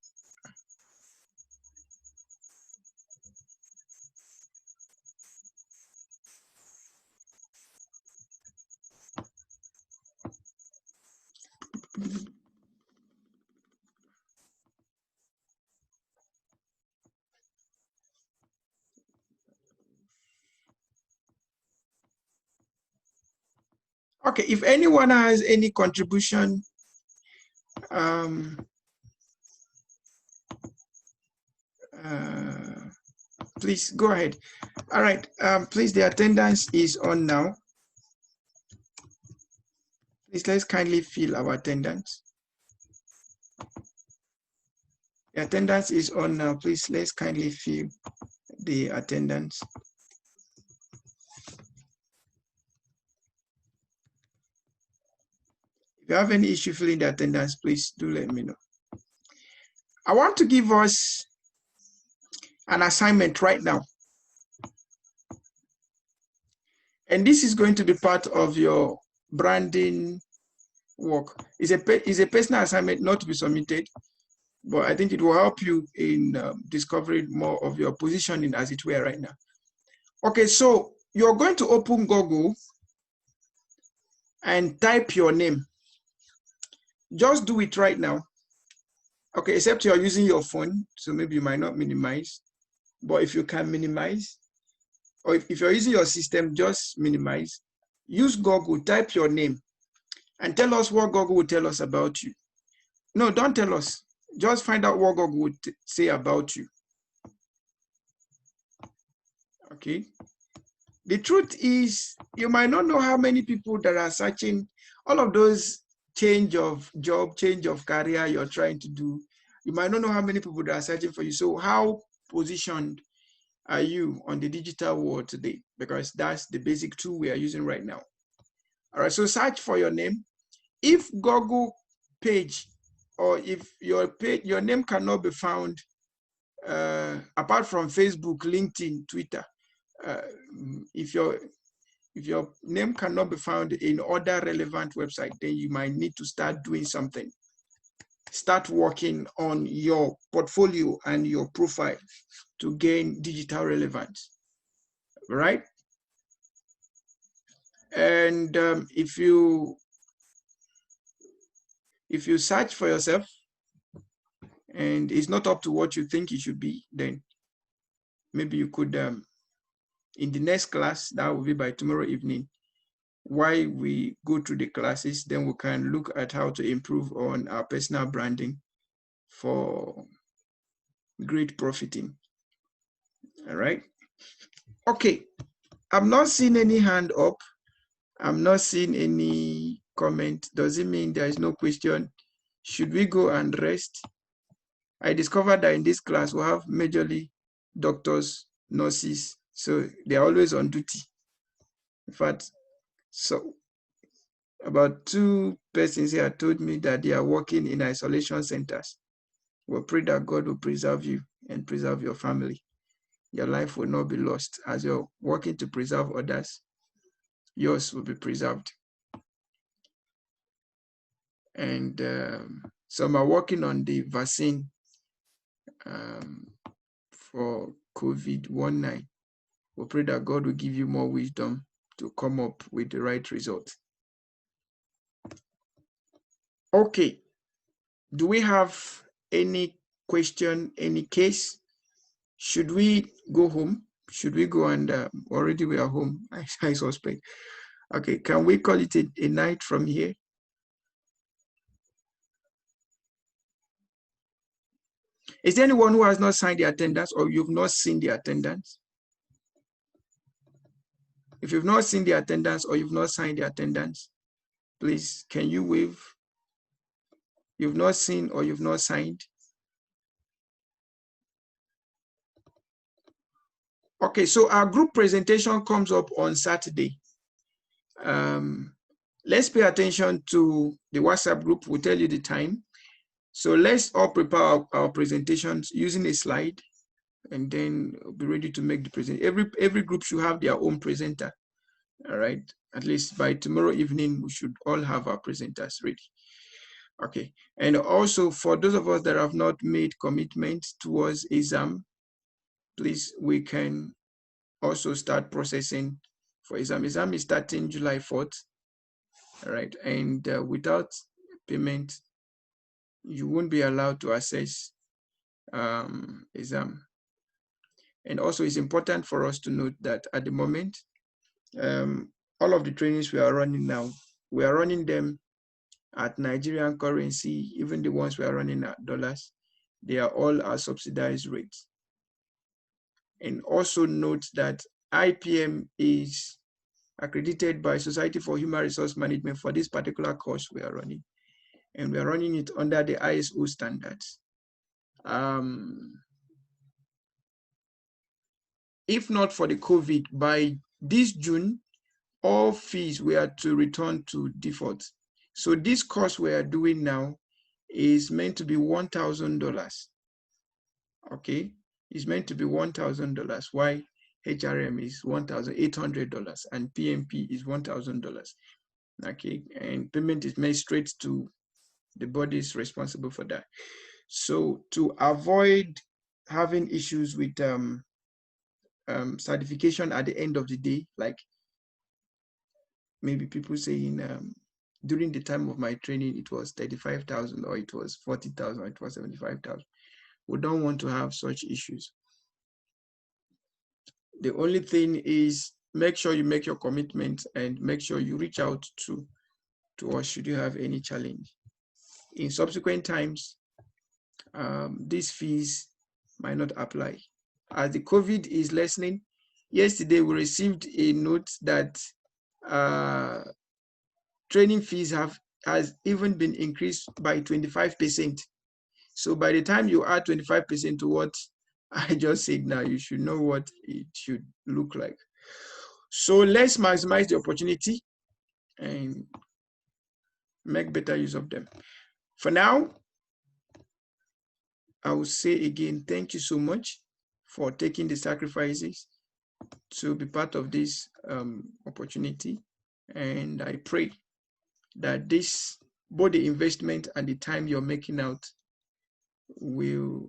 Okay, if anyone has any contribution, please go ahead. All right, please, the attendance is on now. Please, let's kindly fill our attendance. The attendance is on now. Please, let's kindly fill the attendance. If you have any issue filling the attendance, please do let me know. I want to give us an assignment right now. And this is going to be part of your branding work. It's a personal assignment, not to be submitted, but I think it will help you in discovering more of your positioning, as it were, right now. Okay, so you're going to open Google and type your name. Just do it right now. Okay, except you're using your phone, so maybe you might not minimize, but if you can minimize, or if you're using your system, just minimize. Use Google, type your name, and tell us what Google will tell us about you. No, don't tell us. Just find out what Google would say about you. Okay. The truth is, you might not know how many people that are searching all of those change of job, change of career you're trying to do. You might not know how many people that are searching for you. So how positioned are you on the digital world today? Because that's the basic tool we are using right now. All right, so search for your name. if Google page, or if your name cannot be found apart from Facebook, LinkedIn, Twitter, if your name cannot be found in other relevant websites, then you might need to start doing something. Start working on your portfolio and your profile to gain digital relevance, right? And if you search for yourself and it's not up to what you think it should be, then maybe you could, in the next class, that will be by tomorrow evening, while we go through the classes, then we can look at how to improve on our personal branding for great profiting. All right. Okay. I'm not seeing any hand up. I'm not seeing any comment. Does it mean there is no question? Should we go and rest? I discovered that in this class, we have majorly doctors, nurses, so they're always on duty. In fact, so about 2 persons here told me that they are working in isolation centers. We pray that God will preserve you and preserve your family. Your life will not be lost. As you're working to preserve others, yours will be preserved. And some are working on the vaccine for COVID-19. We pray that God will give you more wisdom to come up with the right result. Okay. Do we have any question, any case? Should we go home? Should we go and already we are home, I suspect. Okay, can we call it a night from here? Is there anyone who has not signed the attendance or you've not seen the attendance? If you've not seen the attendance or you've not signed the attendance, please, can you wave? You've not seen or you've not signed? Okay, so our group presentation comes up on Saturday. Let's pay attention to the WhatsApp group. We'll tell you the time. So let's all prepare our presentations using a slide, and then we'll be ready to make the presentation. Every group should have their own presenter. All right. At least by tomorrow evening, we should all have our presenters ready. Okay. And also for those of us that have not made commitments towards exam, please, we can also start processing for exam. Exam is starting July 4th. All right. And without payment, you won't be allowed to access exam. And also it's important for us to note that at the moment, all of the trainings we are running now, we are running them at Nigerian currency. Even the ones we are running at dollars, they are all at subsidized rates. And also note that IPM is accredited by Society for Human Resource Management for this particular course we are running. And we are running it under the ISO standards. If not for the COVID, by this June, all fees were to return to default. So this course we are doing now is meant to be $1,000. Okay, it's meant to be $1,000. Why HRM is $1,800 and PMP is $1,000. Okay, and payment is made straight to the bodies responsible for that. So to avoid having issues with certification at the end of the day, like maybe people saying during the time of my training it was 35,000 or it was 40,000 or it was 75,000. We don't want to have such issues. The only thing is make sure you make your commitment and make sure you reach out to us should you have any challenge. In subsequent times, these fees might not apply. As the COVID is lessening, yesterday we received a note that training fees has even been increased by 25%. So by the time you add 25% to what I just said now, you should know what it should look like. So let's maximize the opportunity and Make better use of them. For now, I will say again, thank you so much for taking the sacrifices to be part of this opportunity. And I pray that this, both the investment and the time you're making out, will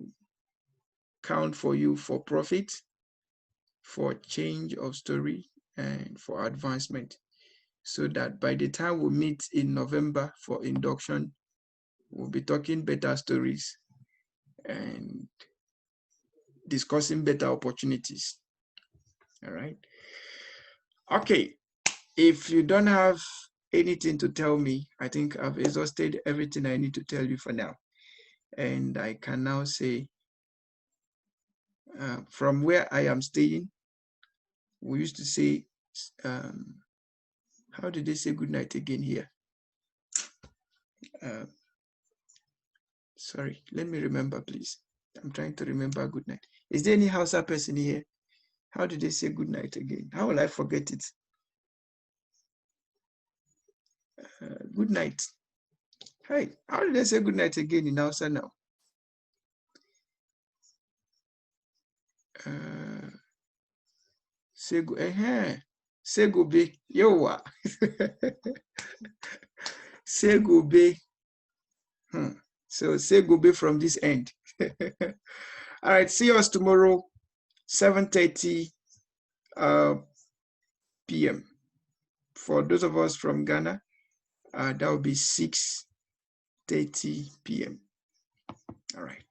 count for you for profit, for change of story, and for advancement, so that by the time we meet in November for induction, we'll be talking better stories and discussing better opportunities. All right. Okay. If you don't have anything to tell me, I think I've exhausted everything I need to tell you for now. And I can now say, from where I am staying, we used to say, how did they say good night again here? Sorry, let me remember, please. I'm trying to remember good night. Is there any Hausa person here? How did they say good night again? How will I forget it? Good night. Hey, how did they say good night again in Hausa now? Segobe, yowa. Segobe. So Segobe from this end. All right, see us tomorrow, 7:30 p.m. For those of us from Ghana, that will be 6:30 p.m. All right.